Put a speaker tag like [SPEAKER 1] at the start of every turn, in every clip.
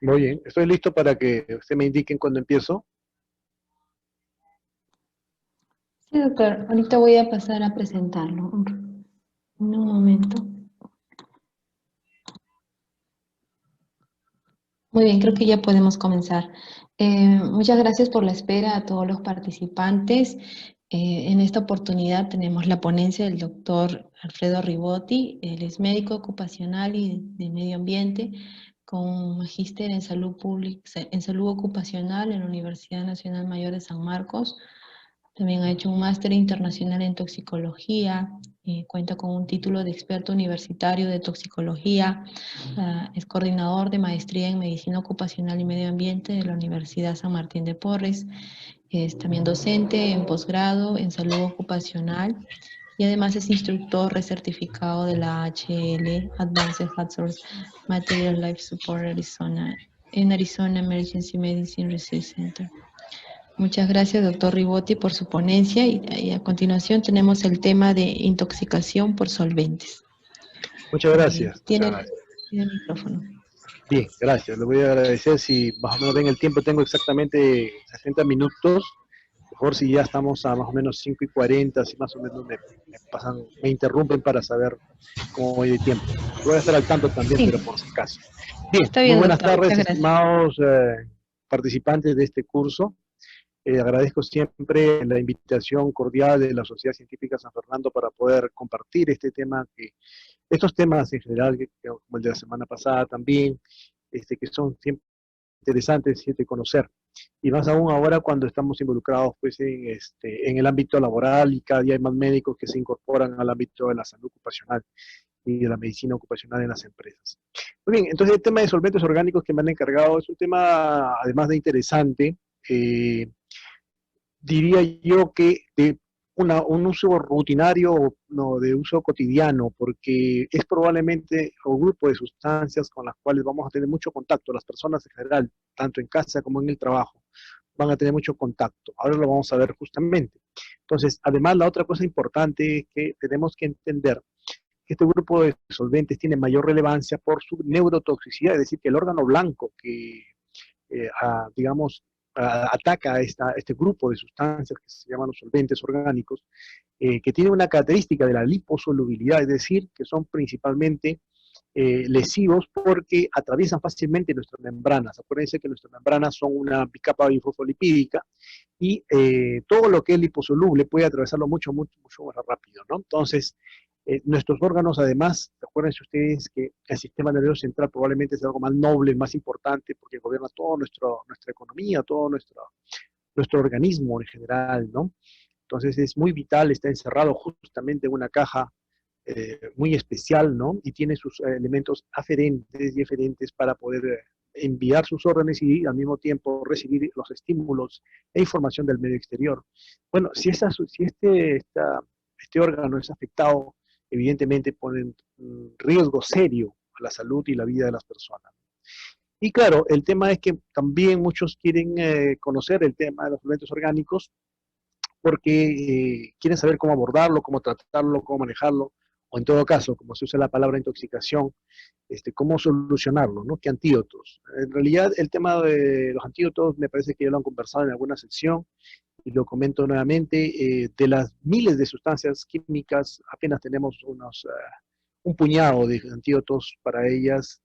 [SPEAKER 1] Muy bien, estoy listo para que usted me indiquen cuando empiezo.
[SPEAKER 2] Sí, doctor. Ahorita voy a pasar a presentarlo. En un momento. Muy bien, creo que ya podemos comenzar. Muchas gracias por la espera a todos los participantes. En esta oportunidad tenemos la ponencia del doctor Alfredo Ribotti. Él es médico ocupacional y de medio ambiente con un magíster en salud pública, en salud ocupacional en la Universidad Nacional Mayor de San Marcos. También ha hecho un máster internacional en toxicología, cuenta con un título de experto universitario de toxicología, es coordinador de maestría en medicina ocupacional y medio ambiente de la Universidad San Martín de Porres, es también docente en posgrado en salud ocupacional y además es instructor recertificado de la HL, Advanced Hazard Material Life Support Arizona, en Arizona Emergency Medicine Research Center. Muchas gracias, doctor Ribotti, por su ponencia y a continuación tenemos el tema de intoxicación por solventes.
[SPEAKER 1] Muchas gracias, muchas
[SPEAKER 2] Tiene
[SPEAKER 1] gracias.
[SPEAKER 2] el micrófono.
[SPEAKER 1] Bien, gracias. Le voy a agradecer. Si más o menos ven el tiempo, tengo exactamente 60 minutos. Mejor si ya estamos a más o menos 5:40, si más o menos me pasan, me interrumpen para saber cómo voy de tiempo. Voy a estar al tanto también,
[SPEAKER 2] Sí,
[SPEAKER 1] pero por si acaso. Bien,
[SPEAKER 2] está
[SPEAKER 1] muy
[SPEAKER 2] bien,
[SPEAKER 1] buenas
[SPEAKER 2] doctor.
[SPEAKER 1] tardes,
[SPEAKER 2] Muchas gracias.
[SPEAKER 1] estimados participantes de este curso. Agradezco siempre la invitación cordial de la Sociedad Científica San Fernando para poder compartir este tema, estos temas en general, como el de la semana pasada también, que son siempre interesantes de conocer. Y más aún ahora cuando estamos involucrados pues, en el ámbito laboral y cada día hay más médicos que se incorporan al ámbito de la salud ocupacional y de la medicina ocupacional en las empresas. Muy bien, entonces el tema de solventes orgánicos que me han encargado es un tema, además de interesante, diría yo que de un uso rutinario, no, de uso cotidiano, porque es probablemente un grupo de sustancias con las cuales vamos a tener mucho contacto, las personas en general, tanto en casa como en el trabajo, van a tener mucho contacto. Ahora lo vamos a ver justamente. Entonces, además, la otra cosa importante es que tenemos que entender que este grupo de solventes tiene mayor relevancia por su neurotoxicidad, es decir, que el órgano blanco que digamos, ataca a este grupo de sustancias que se llaman los solventes orgánicos, que tienen una característica de la liposolubilidad, es decir, que son principalmente lesivos porque atraviesan fácilmente nuestras membranas. Acuérdense que nuestras membranas son una bicapa bifosfolipídica y todo lo que es liposoluble puede atravesarlo mucho, mucho, mucho más rápido, ¿no? Entonces, nuestros órganos, además, acuérdense ustedes que el sistema nervioso central probablemente es algo más noble, más importante, porque gobierna toda nuestra economía, todo nuestro organismo en general, ¿no? Entonces es muy vital, está encerrado justamente en una caja muy especial, ¿no? Y tiene sus elementos aferentes y eferentes para poder enviar sus órdenes y al mismo tiempo recibir los estímulos e información del medio exterior. Bueno, si este órgano es afectado, evidentemente pone en riesgo serio a la salud y la vida de las personas. Y claro, el tema es que también muchos quieren conocer el tema de los solventes orgánicos porque quieren saber cómo abordarlo, cómo tratarlo, cómo manejarlo, o en todo caso, como se usa la palabra intoxicación, cómo solucionarlo, ¿no? ¿Qué antídotos? En realidad, el tema de los antídotos me parece que ya lo han conversado en alguna sección, y lo comento nuevamente, de las miles de sustancias químicas, apenas tenemos un puñado de antídotos para ellas,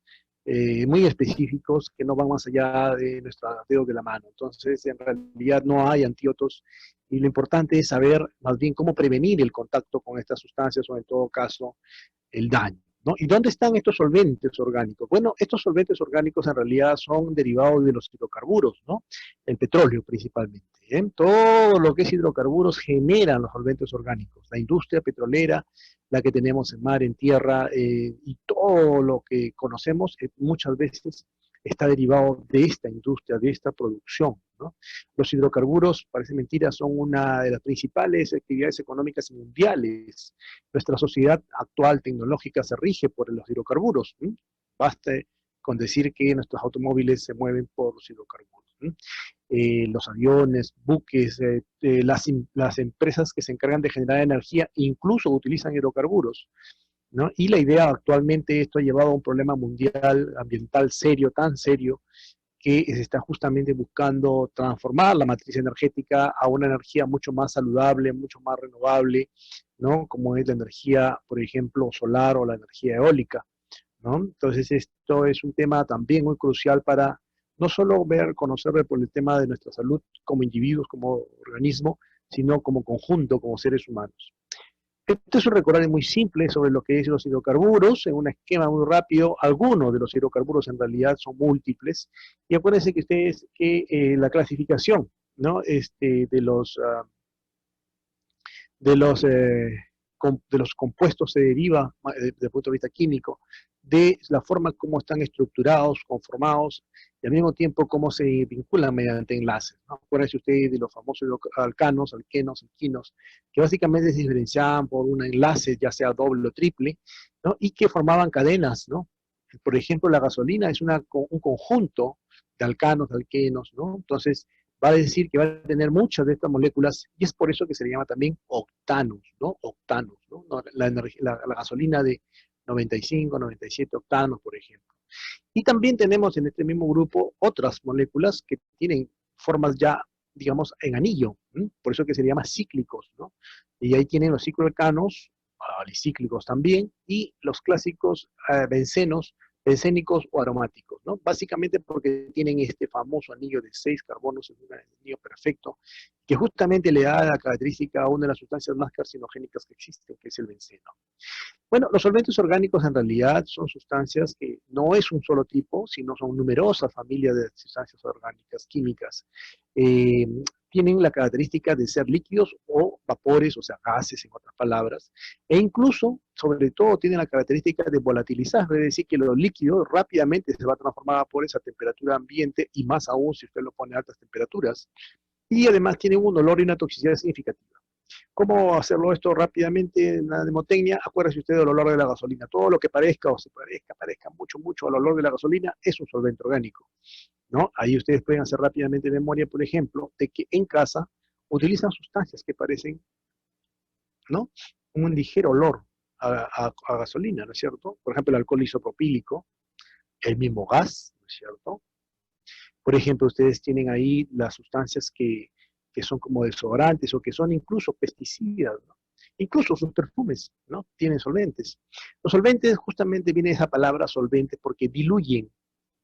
[SPEAKER 1] muy específicos que no van más allá de nuestros dedos de la mano. Entonces, en realidad no hay antídotos y lo importante es saber más bien cómo prevenir el contacto con estas sustancias o en todo caso el daño, ¿no? ¿Y dónde están estos solventes orgánicos? Bueno, estos solventes orgánicos en realidad son derivados de los hidrocarburos, ¿no? El petróleo principalmente. Todo lo que es hidrocarburos generan los solventes orgánicos. La industria petrolera, la que tenemos en mar, en tierra, y todo lo que conocemos muchas veces está derivado de esta industria, de esta producción, ¿no? Los hidrocarburos, parece mentira, son una de las principales actividades económicas mundiales. Nuestra sociedad actual tecnológica se rige por los hidrocarburos. Basta con decir que nuestros automóviles se mueven por los hidrocarburos. Los aviones, buques, las empresas que se encargan de generar energía incluso utilizan hidrocarburos. ¿no? Y la idea actualmente, esto ha llevado a un problema mundial ambiental serio, tan serio, que se está justamente buscando transformar la matriz energética a una energía mucho más saludable, mucho más renovable, ¿no? Como es la energía, por ejemplo, solar o la energía eólica, ¿no? Entonces esto es un tema también muy crucial para no solo ver, conocer por el tema de nuestra salud como individuos, como organismo, sino como conjunto, como seres humanos. Este es un recorrido muy simple sobre lo que es los hidrocarburos, en un esquema muy rápido. Algunos de los hidrocarburos en realidad son múltiples. Y acuérdense que ustedes que la clasificación, ¿no? De los, de los compuestos se deriva, desde el punto de vista químico, de la forma como están estructurados, conformados, y al mismo tiempo cómo se vinculan mediante enlaces, ¿no? Acuérdense ustedes de los famosos alcanos, alquenos, alquinos, que básicamente se diferenciaban por un enlace, ya sea doble o triple, ¿no? Y que formaban cadenas, ¿no? Por ejemplo, la gasolina es un conjunto de alcanos, de alquenos, ¿no? Entonces, va a decir que va a tener muchas de estas moléculas y es por eso que se le llama también octanos, ¿no? Octanos, ¿no? La gasolina de 95, 97 octanos, por ejemplo. Y también tenemos en este mismo grupo otras moléculas que tienen formas ya, digamos, en anillo, ¿no? Por eso que se le llama cíclicos, ¿no? Y ahí tienen los cicloalcanos, alicíclicos también, y los clásicos bencenos, bencénicos o aromáticos, ¿no? Básicamente porque tienen este famoso anillo de 6 carbonos en un anillo perfecto, que justamente le da la característica a una de las sustancias más carcinogénicas que existen, que es el benceno. Bueno, los solventes orgánicos en realidad son sustancias que no es un solo tipo, sino son numerosas familias de sustancias orgánicas químicas. Eh, Tienen la característica de ser líquidos o vapores, o sea, gases en otras palabras, e incluso, sobre todo, tienen la característica de volatilizar, es decir, que lo líquido rápidamente se va a transformar a vapores a temperatura ambiente y más aún si usted lo pone a altas temperaturas. Y además tienen un olor y una toxicidad significativa. ¿Cómo hacerlo esto rápidamente en la mnemotecnia? Acuérdese usted del olor de la gasolina. Todo lo que parezca o se parezca mucho al olor de la gasolina es un solvente orgánico, ¿no? Ahí ustedes pueden hacer rápidamente memoria, por ejemplo, de que en casa utilizan sustancias que parecen, ¿no? Un ligero olor a gasolina, ¿no es cierto? Por ejemplo, el alcohol isopropílico, el mismo gas, ¿no es cierto? Por ejemplo, ustedes tienen ahí las sustancias que son como desodorantes o que son incluso pesticidas, ¿no? Incluso sus perfumes, ¿no? Tienen solventes. Los solventes, justamente viene esa palabra solvente porque diluyen,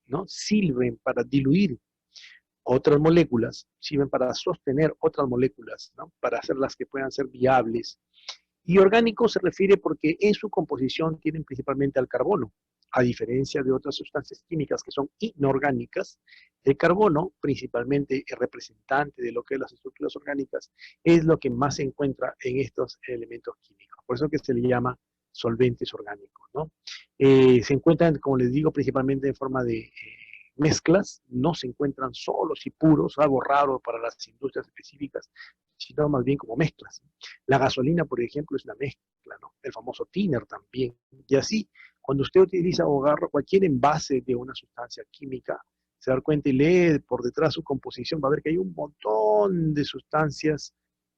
[SPEAKER 1] ¿no? Sirven para diluir otras moléculas, sirven para sostener otras moléculas, ¿no? Para hacerlas que puedan ser viables. Y orgánico se refiere porque en su composición tienen principalmente al carbono. A diferencia de otras sustancias químicas que son inorgánicas, el carbono, principalmente el representante de lo que es las estructuras orgánicas, es lo que más se encuentra en estos elementos químicos. Por eso que se le llama solventes orgánicos, ¿no? Se encuentran, como les digo, principalmente en forma de mezclas, no se encuentran solos y puros, algo raro para las industrias específicas, sino más bien como mezclas. La gasolina, por ejemplo, es una mezcla, ¿no? El famoso thinner también. Y así, cuando usted utiliza o agarra cualquier envase de una sustancia química, se da cuenta y lee por detrás su composición, va a ver que hay un montón de sustancias,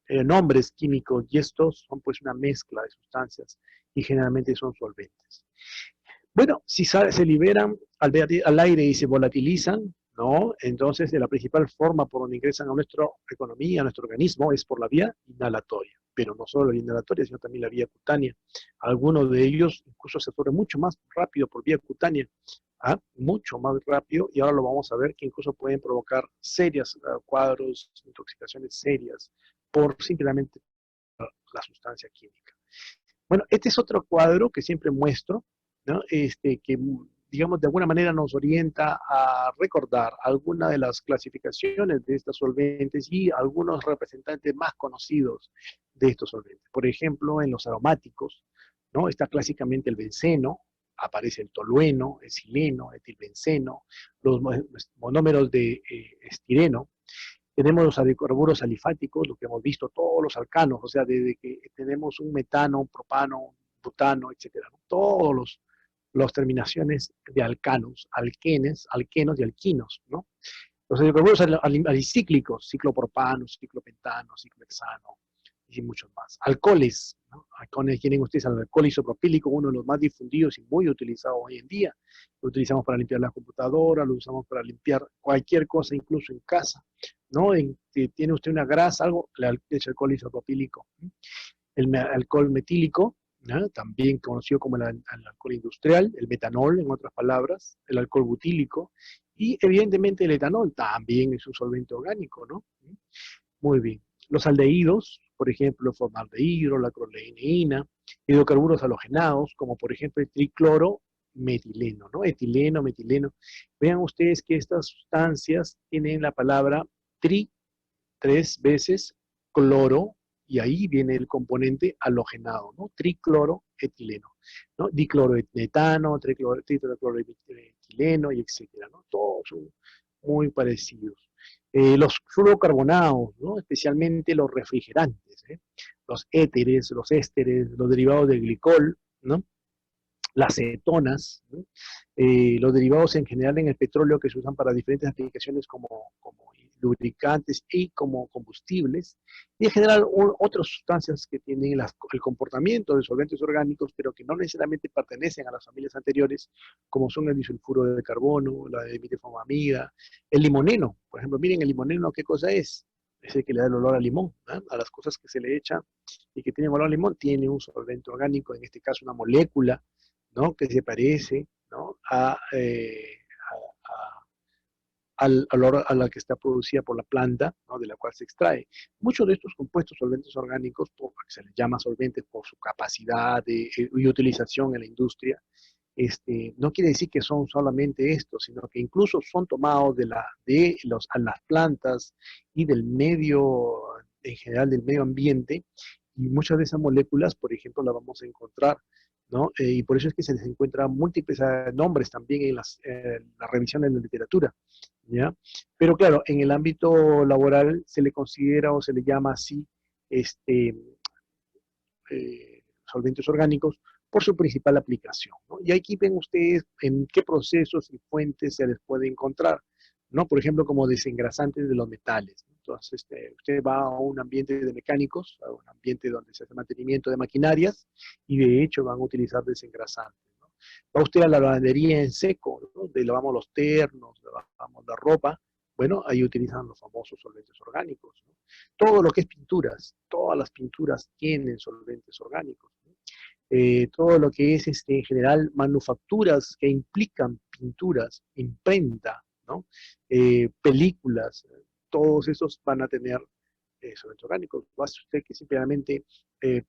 [SPEAKER 1] nombres químicos, y estos son pues una mezcla de sustancias y generalmente son solventes. Bueno, si se liberan al aire y se volatilizan, ¿no? Entonces, la principal forma por donde ingresan a nuestra economía, a nuestro organismo, es por la vía inhalatoria. Pero no solo la vía inhalatoria, sino también la vía cutánea. Algunos de ellos incluso se absorben mucho más rápido por vía cutánea, ¿ah? Mucho más rápido, y ahora lo vamos a ver que incluso pueden provocar serias cuadros, intoxicaciones serias, por simplemente la sustancia química. Bueno, este es otro cuadro que siempre muestro, ¿no? Que, digamos, de alguna manera nos orienta a recordar alguna de las clasificaciones de estos solventes y algunos representantes más conocidos de estos solventes. Por ejemplo, en los aromáticos, ¿no? Está clásicamente el benceno, aparece el tolueno, el sileno, el etilbenceno, los monómeros de estireno. Tenemos los hidrocarburos alifáticos, lo que hemos visto, todos los alcanos, o sea, desde que tenemos un metano, un propano, un butano, etcétera, ¿no? Todos las terminaciones de alcanos, alquenes, alquenos y alquinos, ¿no? Los hidrocarburos alicíclicos, ciclopropano, ciclopentano, ciclohexano y muchos más. Alcoholes, ¿no? Tienen ustedes al alcohol isopropílico, uno de los más difundidos y muy utilizados hoy en día. Lo utilizamos para limpiar la computadora, lo usamos para limpiar cualquier cosa, incluso en casa, ¿no? Si tiene usted una grasa, algo, le echa alcohol isopropílico. Alcohol metílico, ¿no? También conocido como el alcohol industrial, el metanol, en otras palabras, el alcohol butílico, y evidentemente el etanol también es un solvente orgánico, ¿no? Muy bien. Los aldehídos, por ejemplo, el formaldehído, la cloreleína, hidrocarburos halogenados, como por ejemplo el triclorometileno, ¿no? Etileno, metileno. Vean ustedes que estas sustancias tienen la palabra tri 3 veces, cloro, y ahí viene el componente halogenado, ¿no? Tricloroetileno, ¿no? Dicloroetano, tricloroetileno, y etcétera, ¿no? Todos son muy parecidos. Los fluorocarbonados, ¿no? Especialmente los refrigerantes, ¿eh? Los éteres, los ésteres, los derivados del glicol, ¿no? Las cetonas, ¿no? Los derivados en general en el petróleo que se usan para diferentes aplicaciones como lubricantes y como combustibles, y en general otras sustancias que tienen el comportamiento de solventes orgánicos, pero que no necesariamente pertenecen a las familias anteriores, como son el disulfuro de carbono, la dimetilformamida, el limoneno, por ejemplo. Miren el limoneno, ¿qué cosa es? Es el que le da el olor a limón, ¿eh? A las cosas que se le echan y que tienen olor a limón, tiene un solvente orgánico, en este caso una molécula, ¿no? Que se parece, ¿no? A la que está producida por la planta, ¿no? De la cual se extrae. Muchos de estos compuestos solventes orgánicos, que se les llama solventes por su capacidad y utilización en la industria, no quiere decir que son solamente estos, sino que incluso son tomados a las plantas y del medio, en general del medio ambiente, y muchas de esas moléculas, por ejemplo, las vamos a encontrar, ¿no? Y por eso es que se les encuentran múltiples nombres también en las revisiones de la literatura, ¿ya? Pero claro, en el ámbito laboral se le considera o se le llama así, solventes orgánicos, por su principal aplicación, ¿no? Y aquí ven ustedes en qué procesos y fuentes se les puede encontrar, ¿no? Por ejemplo, como desengrasantes de los metales, ¿no? Entonces, usted va a un ambiente de mecánicos, a un ambiente donde se hace mantenimiento de maquinarias, y de hecho van a utilizar desengrasantes, ¿no? Va usted a la lavandería en seco, ¿no? Lavamos los ternos, lavamos la ropa, bueno, ahí utilizan los famosos solventes orgánicos, ¿no? Todo lo que es pinturas, todas las pinturas tienen solventes orgánicos, ¿no? Todo lo que es en general manufacturas que implican pinturas, imprenta, ¿no? Películas, todos esos van a tener solventes orgánicos. Basta usted que simplemente eh,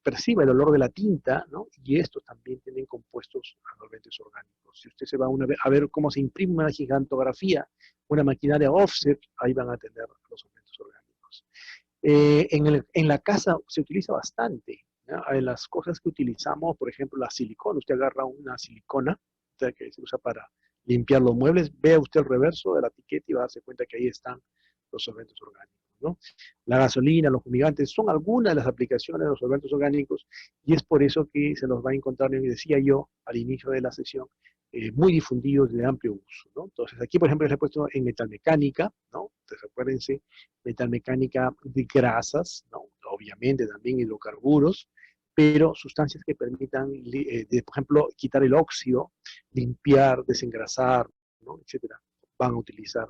[SPEAKER 1] perciba el olor de la tinta, ¿no? Y estos también tienen compuestos solventes orgánicos. Si usted se va a ver cómo se imprime una gigantografía, una maquinaria offset, ahí van a tener los solventes orgánicos. En la casa se utiliza bastante, ¿no? Las cosas que utilizamos, por ejemplo, la silicona. Usted agarra una silicona, o sea, que se usa para limpiar los muebles, vea usted el reverso de la etiqueta y va a darse cuenta que ahí están los solventes orgánicos, ¿no? La gasolina, los fumigantes, son algunas de las aplicaciones de los solventes orgánicos, y es por eso que se los va a encontrar, y decía yo al inicio de la sesión, muy difundidos de amplio uso, ¿no? Entonces aquí, por ejemplo, les he puesto en metalmecánica, ¿no? Entonces acuérdense, metalmecánica de grasas, ¿no? Obviamente también hidrocarburos, pero sustancias que permitan, por ejemplo, quitar el óxido, limpiar, desengrasar, ¿no? Etcétera, van a utilizar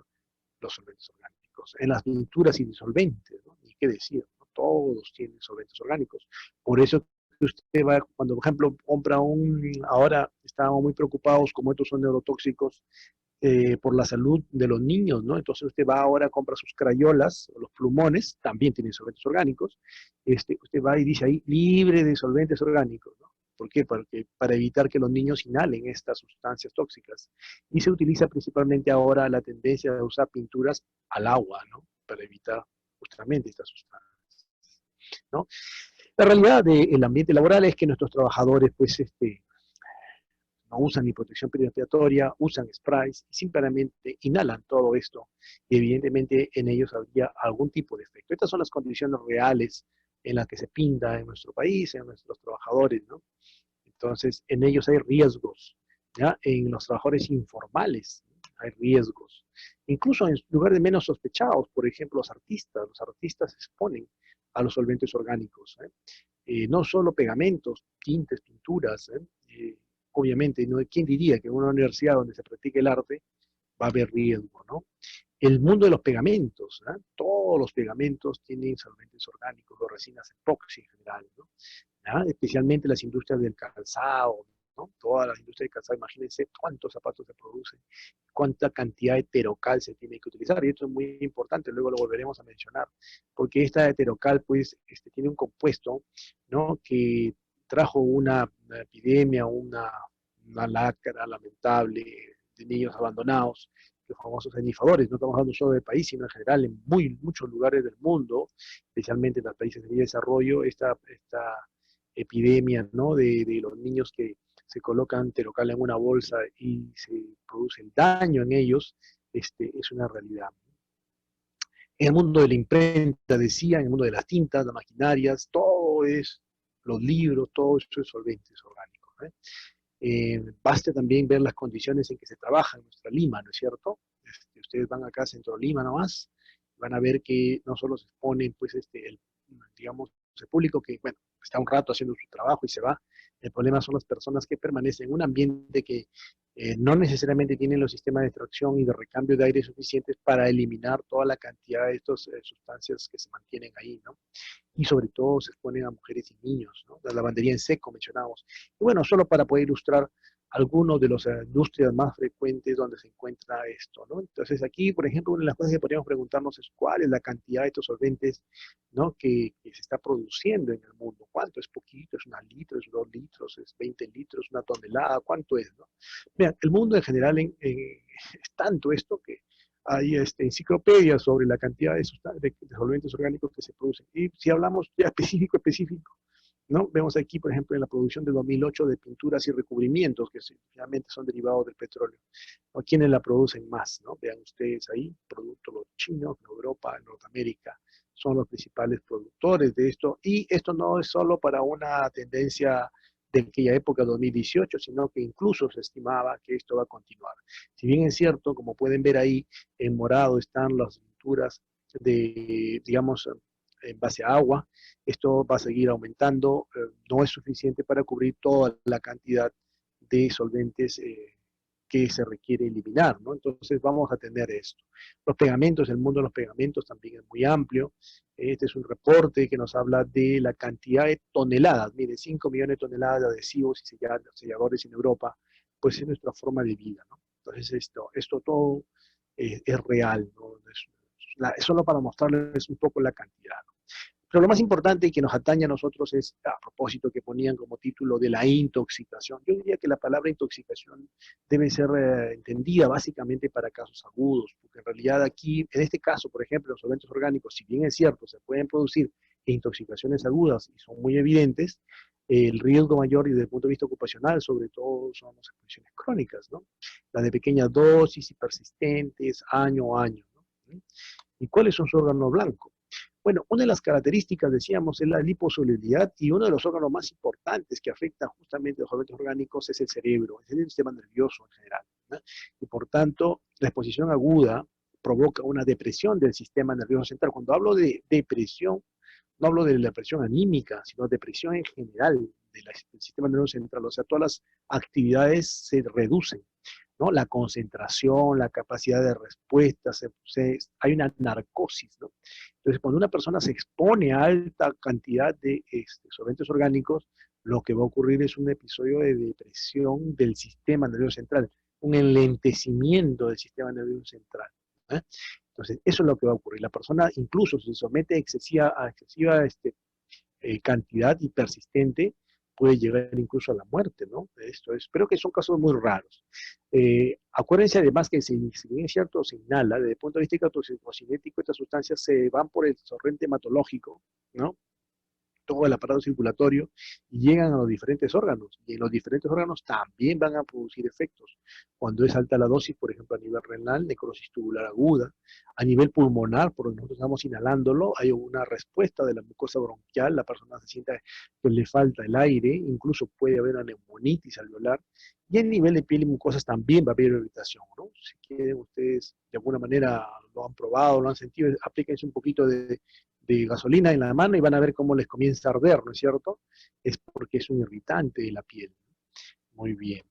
[SPEAKER 1] los solventes orgánicos. En las pinturas y disolventes, ¿no? Ni qué decir, ¿no? Todos tienen solventes orgánicos. Por eso usted va, cuando por ejemplo compra ahora estamos muy preocupados como estos son neurotóxicos, por la salud de los niños, ¿no? Entonces usted va ahora, compra sus crayolas, o los plumones, también tienen solventes orgánicos, usted va y dice ahí, libre de solventes orgánicos, ¿no? ¿Por qué? Para evitar que los niños inhalen estas sustancias tóxicas. Y se utiliza principalmente ahora la tendencia de usar pinturas al agua, ¿no? Para evitar justamente estas sustancias, ¿no? La realidad del ambiente laboral es que nuestros trabajadores, pues, no usan ni protección respiratoria, usan sprays y simplemente inhalan todo esto, y evidentemente en ellos habría algún tipo de efecto. Estas son las condiciones reales en las que se pinta en nuestro país, en nuestros trabajadores, ¿no? Entonces, en ellos hay riesgos, ¿ya? En los trabajadores informales hay riesgos. Incluso en lugares menos sospechados, por ejemplo, los artistas se exponen a los solventes orgánicos, ¿eh? no solo pegamentos, tintes, pinturas, obviamente, ¿no? ¿Quién diría que en una universidad donde se practica el arte va a haber riesgo, ¿no? El mundo de los pegamentos, ¿eh? Todos los pegamentos tienen solventes orgánicos o resinas epoxi en general, ¿no? ¿Ah? Especialmente las industrias del calzado, ¿no? Todas las industrias del calzado, imagínense cuántos zapatos se producen, cuánta cantidad de heterocal se tiene que utilizar, y esto es muy importante, luego lo volveremos a mencionar, porque esta heterocal, pues, tiene un compuesto, ¿no? Que trajo una epidemia, una lacra lamentable de niños abandonados, los famosos enifadores. No estamos hablando solo del país, sino en general en muchos lugares del mundo, especialmente en los países de desarrollo, esta epidemia, ¿no? De los niños que se colocan terocal en una bolsa y se produce el daño en ellos, es una realidad. En el mundo de la imprenta, decía, en el mundo de las tintas, las maquinarias, todo es, los libros, todo eso es solventes orgánicos. Basta también ver las condiciones en que se trabaja en nuestra Lima, ¿no es cierto? Ustedes van acá a Centro Lima nomás, van a ver que no solo se exponen, pues, digamos, el público que, bueno, está un rato haciendo su trabajo y se va. El problema son las personas que permanecen en un ambiente que no necesariamente tienen los sistemas de extracción y de recambio de aire suficientes para eliminar toda la cantidad de estas sustancias que se mantienen ahí, ¿no? Y sobre todo se exponen a mujeres y niños, ¿no? La lavandería en seco mencionábamos. Y bueno, solo para poder ilustrar algunos de las industrias más frecuentes donde se encuentra esto, ¿no? Entonces aquí, por ejemplo, una de las cosas que podríamos preguntarnos es cuál es la cantidad de estos solventes, ¿no? Que se está produciendo en el mundo. ¿Cuánto? ¿Es poquito? ¿Es 1 litro? ¿Es 2 litros? ¿Es 20 litros? ¿Una tonelada? ¿Cuánto es, no? Mira, el mundo en general es tanto esto que hay enciclopedias sobre la cantidad de solventes orgánicos que se producen. Y si hablamos ya específico, ¿no? Vemos aquí, por ejemplo, en la producción de 2008 de pinturas y recubrimientos, que finalmente son derivados del petróleo. ¿O quiénes la producen más? ¿No? Vean ustedes ahí, productos los chinos, en Europa, en Norteamérica, son los principales productores de esto. Y esto no es solo para una tendencia de aquella época, 2018, sino que incluso se estimaba que esto va a continuar. Si bien es cierto, como pueden ver ahí, en morado están las pinturas de, digamos, en base a agua, esto va a seguir aumentando, no es suficiente para cubrir toda la cantidad de solventes que se requiere eliminar, ¿no? Entonces vamos a tener esto. Los pegamentos, el mundo de los pegamentos también es muy amplio. Este es un reporte que nos habla de la cantidad de toneladas, mire, 5 millones de toneladas de adhesivos y selladores en Europa, pues es nuestra forma de vida, ¿no? Entonces esto todo es real, ¿no? Es solo para mostrarles un poco la cantidad, ¿no? Pero lo más importante y que nos atañe a nosotros es, a propósito que ponían como título de la intoxicación. Yo diría que la palabra intoxicación debe ser entendida básicamente para casos agudos, porque en realidad aquí, en este caso, por ejemplo, los solventes orgánicos, si bien es cierto, se pueden producir intoxicaciones agudas y son muy evidentes, el riesgo mayor y desde el punto de vista ocupacional, sobre todo, son las exposiciones crónicas, ¿no? Las de pequeñas dosis y persistentes, año a año, ¿no? ¿Y cuáles son sus órganos blancos? Bueno, una de las características, decíamos, es la liposolubilidad y uno de los órganos más importantes que afecta justamente a los solventes orgánicos es el cerebro, es el sistema nervioso en general, ¿no? Y por tanto, la exposición aguda provoca una depresión del sistema nervioso central. Cuando hablo de depresión, no hablo de la depresión anímica, sino depresión en general del sistema nervioso central. O sea, todas las actividades se reducen, ¿no? La concentración, la capacidad de respuesta, hay una narcosis, ¿no? Entonces, cuando una persona se expone a alta cantidad de solventes orgánicos, lo que va a ocurrir es un episodio de depresión del sistema nervioso central, un enlentecimiento del sistema nervioso central, ¿eh? Entonces, eso es lo que va a ocurrir. La persona incluso se somete a excesiva cantidad y persistente, puede llegar incluso a la muerte, ¿no? Esto es, pero que son casos muy raros. Acuérdense además que si bien es cierto, se inhala, desde el punto de vista toxicocinético, estas sustancias se van por el torrente hematológico, ¿no? Todo el aparato circulatorio y llegan a los diferentes órganos. Y en los diferentes órganos también van a producir efectos. Cuando es alta la dosis, por ejemplo, a nivel renal, necrosis tubular aguda, a nivel pulmonar, porque nosotros estamos inhalándolo, hay una respuesta de la mucosa bronquial, la persona se siente que le falta el aire, incluso puede haber una neumonitis alveolar, y a nivel de piel y mucosas también va a haber irritación, ¿no? Si quieren ustedes, de alguna manera lo han probado, lo han sentido, aplíquense un poquito de gasolina en la mano y van a ver cómo les comienza a arder, ¿no es cierto? Es porque es un irritante de la piel. Muy bien.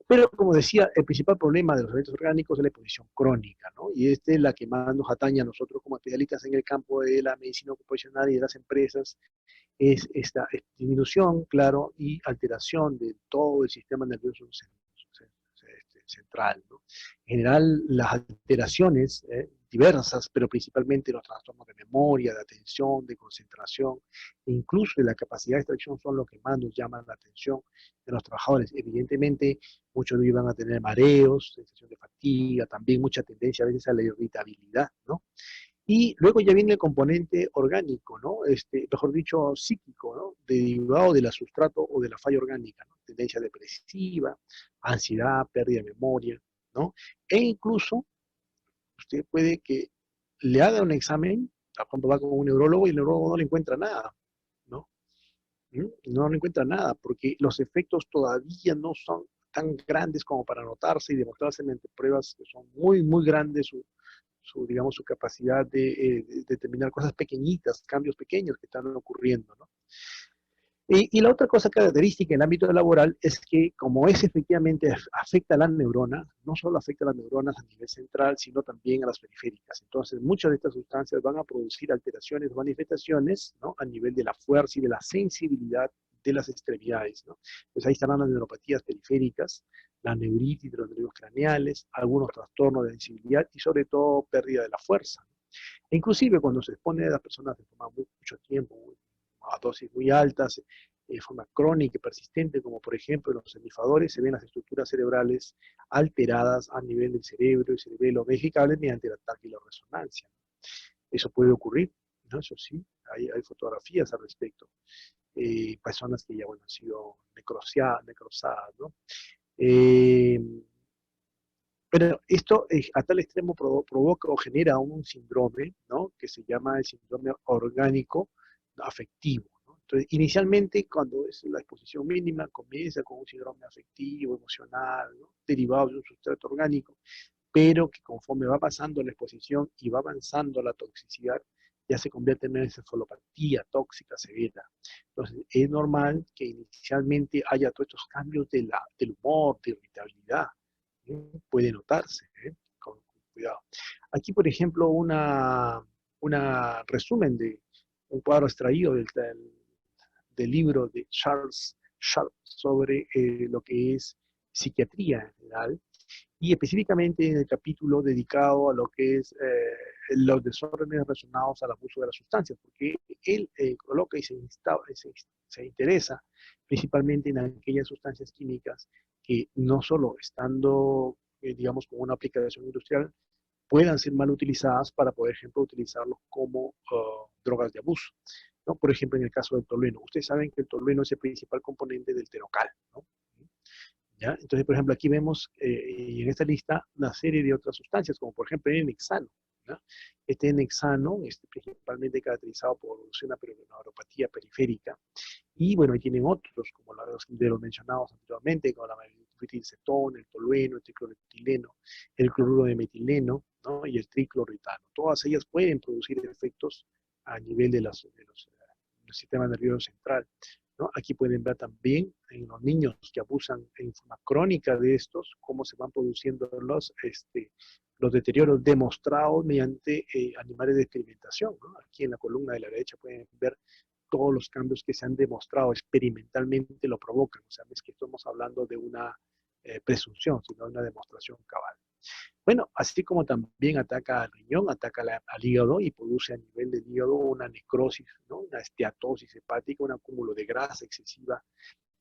[SPEAKER 1] Pero como decía, el principal problema de los alimentos orgánicos es la exposición crónica, ¿no? Y esta es la que más nos atañe a nosotros como especialistas en el campo de la medicina ocupacional y de las empresas, es esta disminución, claro, y alteración de todo el sistema nervioso central, ¿no? En general, las alteraciones diversas, pero principalmente los trastornos de memoria, de atención, de concentración, e incluso de la capacidad de extracción son los que más nos llaman la atención de los trabajadores. Evidentemente, muchos de ellos van a tener mareos, sensación de fatiga, también mucha tendencia a veces a la irritabilidad, ¿no? Y luego ya viene el componente orgánico, ¿no? Mejor dicho, psíquico, ¿no? Derivado de la sustrato o de la falla orgánica, ¿no? Tendencia depresiva, ansiedad, pérdida de memoria, ¿no? E incluso usted puede que le haga un examen, por ejemplo, va con un neurólogo y el neurólogo no le encuentra nada, ¿no? No le encuentra nada, porque los efectos todavía no son tan grandes como para notarse y demostrarse mediante pruebas que son muy, muy grandes, digamos, su capacidad de determinar cosas pequeñitas, cambios pequeños que están ocurriendo, ¿no? Y la otra cosa característica en el ámbito laboral es que como es efectivamente afecta a la neurona, no solo afecta a las neuronas a nivel central, sino también a las periféricas. Entonces, muchas de estas sustancias van a producir alteraciones o manifestaciones, ¿no? A nivel de la fuerza y de la sensibilidad de las extremidades, ¿no? Pues ahí estarán las neuropatías periféricas, la neuritis de los nervios craneales, algunos trastornos de sensibilidad y sobre todo pérdida de la fuerza. E inclusive cuando se expone a las personas de forma mucho tiempo, a dosis muy altas, de forma crónica y persistente, como por ejemplo en los semifadores, se ven las estructuras cerebrales alteradas a nivel del cerebro y cerebelo verificables mediante el ataque y la resonancia. Eso puede ocurrir, ¿no? Eso sí, hay fotografías al respecto. Personas que ya bueno, han sido necrosadas, ¿no? Eh, pero esto a tal extremo provoca o genera un síndrome, ¿no? Que se llama el síndrome orgánico afectivo, ¿no? Entonces, inicialmente, cuando es la exposición mínima, comienza con un síndrome afectivo, emocional, ¿no? Derivado de un sustrato orgánico, pero que conforme va pasando la exposición y va avanzando la toxicidad, ya se convierte en una encefalopatía tóxica severa. Entonces, es normal que inicialmente haya todos estos cambios del humor, de irritabilidad, puede notarse, con cuidado. Aquí, por ejemplo, una resumen de un cuadro extraído del libro de Charles Sharp sobre lo que es psiquiatría en general, y específicamente en el capítulo dedicado a lo que es los desórdenes relacionados al abuso de las sustancias, porque él coloca y se interesa principalmente en aquellas sustancias químicas que no solo estando, digamos, con una aplicación industrial, puedan ser mal utilizadas para, por ejemplo, utilizarlos como drogas de abuso, ¿no? Por ejemplo, en el caso del tolueno. Ustedes saben que el tolueno es el principal componente del terocal, ¿no? ¿Ya? Entonces, por ejemplo, aquí vemos en esta lista una serie de otras sustancias, como por ejemplo el nexano. ¿Ya? Este nexano es principalmente caracterizado por una neuropatía periférica. Y bueno, ahí tienen otros, como los de los mencionados anteriormente, como la metilcetón, el tolueno, el tricloretileno, el cloruro de metileno, ¿no? Y el triclorretano. Todas ellas pueden producir efectos a nivel del sistema nervioso central, ¿no? Aquí pueden ver también en los niños que abusan en forma crónica de estos, cómo se van produciendo los deterioros demostrados mediante animales de experimentación, ¿no? Aquí en la columna de la derecha pueden ver todos los cambios que se han demostrado experimentalmente lo provocan. O sea, no es que estamos hablando de una presunción, sino de una demostración cabal. Bueno, así como también ataca al riñón, ataca al hígado y produce a nivel del hígado una necrosis, ¿no? Una esteatosis hepática, un acúmulo de grasa excesiva,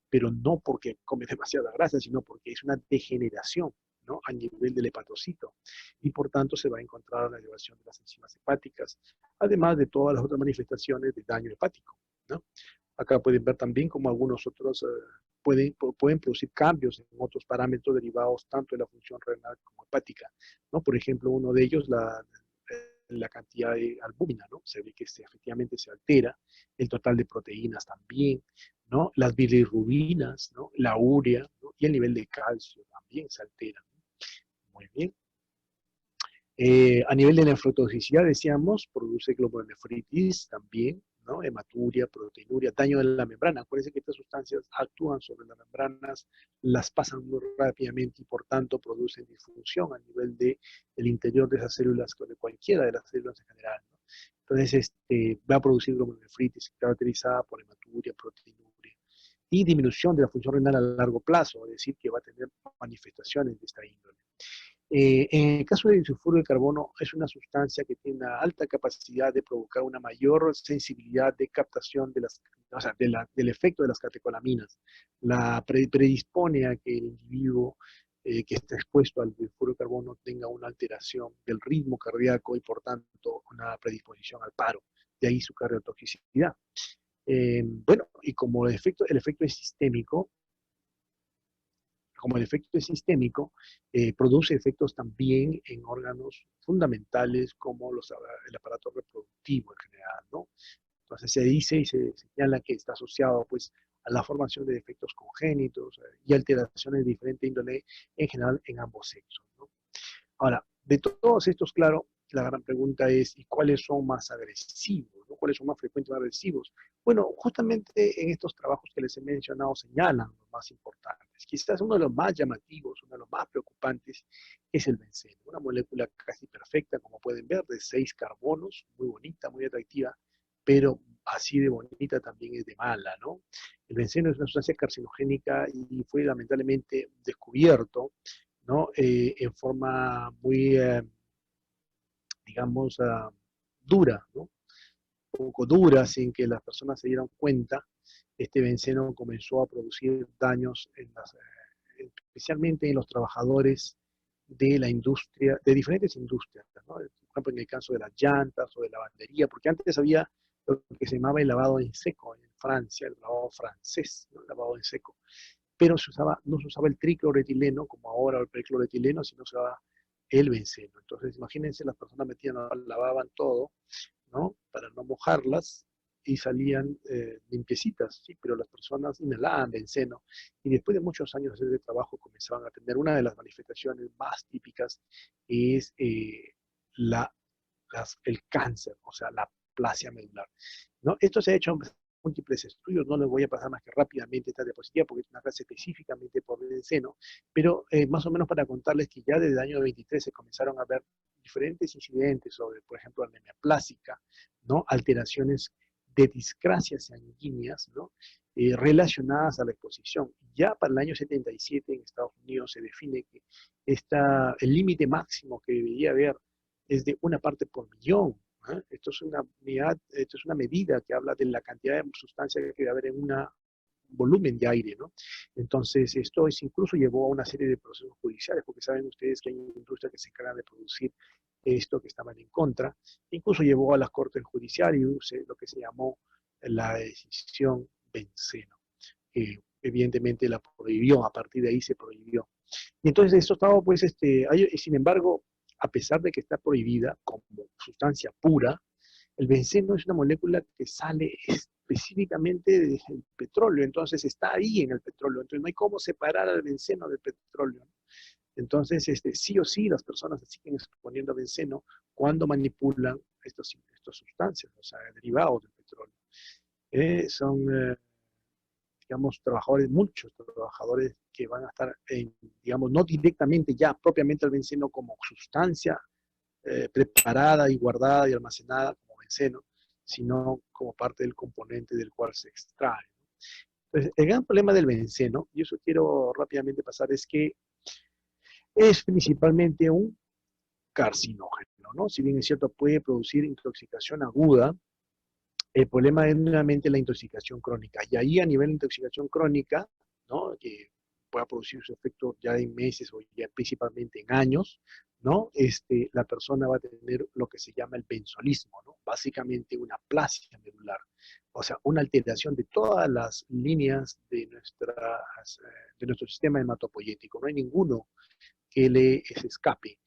[SPEAKER 1] pero no porque come demasiada grasa, sino porque es una degeneración, ¿no? A nivel del hepatocito. Y por tanto se va a encontrar la elevación de las enzimas hepáticas, además de todas las otras manifestaciones de daño hepático, ¿no? Acá pueden ver también cómo algunos otros pueden producir cambios en otros parámetros derivados tanto de la función renal como hepática, ¿no? Por ejemplo, uno de ellos, la cantidad de albúmina, ¿no? Se ve que efectivamente se altera, el total de proteínas también, ¿no? Las bilirrubinas, ¿no? La urea, ¿no? Y el nivel de calcio también se altera, ¿no? Muy bien. A nivel de nefrotoxicidad, decíamos, produce glomerulonefritis también, ¿no? Hematuria, proteinuria, daño de la membrana. Acuérdense que estas sustancias actúan sobre las membranas, las pasan muy rápidamente y por tanto producen disfunción a nivel del interior de esas células, de cualquiera de las células en general, ¿no? Entonces, va a producir glomerulonefritis caracterizada por hematuria, proteinuria y disminución de la función renal a largo plazo, es decir, que va a tener manifestaciones de esta índole. En el caso del sulfuro de carbono, es una sustancia que tiene una alta capacidad de provocar una mayor sensibilidad de captación de o sea, del efecto de las catecolaminas. La predispone a que el individuo que está expuesto al sulfuro de carbono tenga una alteración del ritmo cardíaco y por tanto una predisposición al paro. De ahí su cardiotoxicidad. Bueno, y como el efecto es sistémico, produce efectos también en órganos fundamentales como el aparato reproductivo en general, ¿no? Entonces se dice y se señala que está asociado pues a la formación de defectos congénitos y alteraciones de diferente índole en general en ambos sexos, ¿no? Ahora, de todos estos, claro, la gran pregunta es, ¿y cuáles son más agresivos? ¿No? ¿Cuáles son más frecuentes más agresivos? Bueno, justamente en estos trabajos que les he mencionado señalan los más importantes. Quizás uno de los más llamativos, uno de los más preocupantes, es el benceno. Una molécula casi perfecta, como pueden ver, de 6 carbonos, muy bonita, muy atractiva, pero así de bonita también es de mala, ¿no? El benceno es una sustancia carcinogénica y fue lamentablemente descubierto, ¿no? En forma muy, digamos, dura, ¿no? Un poco dura, sin que las personas se dieran cuenta. Este benceno comenzó a producir daños especialmente en los trabajadores de la industria, de diferentes industrias, ¿no? Por ejemplo, en el caso de las llantas o de la lavandería, porque antes había lo que se llamaba el lavado en seco en Francia, el lavado francés, ¿no? El lavado en seco, pero no se usaba el tricloretileno como ahora el percloretileno, sino se usaba el benceno. Entonces, imagínense, las personas lavaban todo, ¿no? Para no mojarlas y salían limpiecitas, ¿sí? Pero las personas inhalaban benceno y después de muchos años de trabajo comenzaban a tener una de las manifestaciones más típicas, es la, el cáncer, o sea, la aplasia medular, ¿no? Esto se ha hecho en múltiples estudios, no les voy a pasar más que rápidamente esta diapositiva porque es una clase específicamente por el seno, pero más o menos para contarles que ya desde el año 23 se comenzaron a ver diferentes incidentes sobre, por ejemplo, anemia plásica, ¿no? Alteraciones de discrasias sanguíneas, ¿no? Relacionadas a la exposición. Ya para el año 77 en Estados Unidos se define que el límite máximo que debería haber es de una parte por millón. ¿Eh? Esto es una unidad, esto es una medida que habla de la cantidad de sustancia que debe haber en un volumen de aire, ¿no? Entonces, esto incluso llevó a una serie de procesos judiciales, porque saben ustedes que hay una industria que se encarga de producir esto que estaban en contra, incluso llevó a las cortes judiciales lo que se llamó la decisión Benceno, que evidentemente la prohibió, a partir de ahí se prohibió. Y entonces esto estaba, pues, sin embargo, a pesar de que está prohibida como sustancia pura, el benceno es una molécula que sale específicamente del petróleo, entonces está ahí en el petróleo, entonces no hay cómo separar al benceno del petróleo, ¿no? Entonces, sí o sí, las personas se siguen exponiendo a benceno cuando manipulan estas sustancias, o sea, derivados del petróleo. Son digamos, muchos trabajadores que van a estar, digamos, no directamente ya propiamente el benceno como sustancia preparada y guardada y almacenada como benceno, sino como parte del componente del cual se extrae. Entonces, el gran problema del benceno, y eso quiero rápidamente pasar, es que es principalmente un carcinógeno, ¿no? Si bien es cierto, puede producir intoxicación aguda, el problema es nuevamente la intoxicación crónica. Y ahí a nivel de intoxicación crónica, ¿no? Que pueda producir su efecto ya en meses o ya principalmente en años, ¿no? La persona va a tener lo que se llama el benzolismo, ¿no? Básicamente una aplasia medular, o sea, una alteración de todas las líneas de nuestro sistema hematopoyético. No hay ninguno que se escape.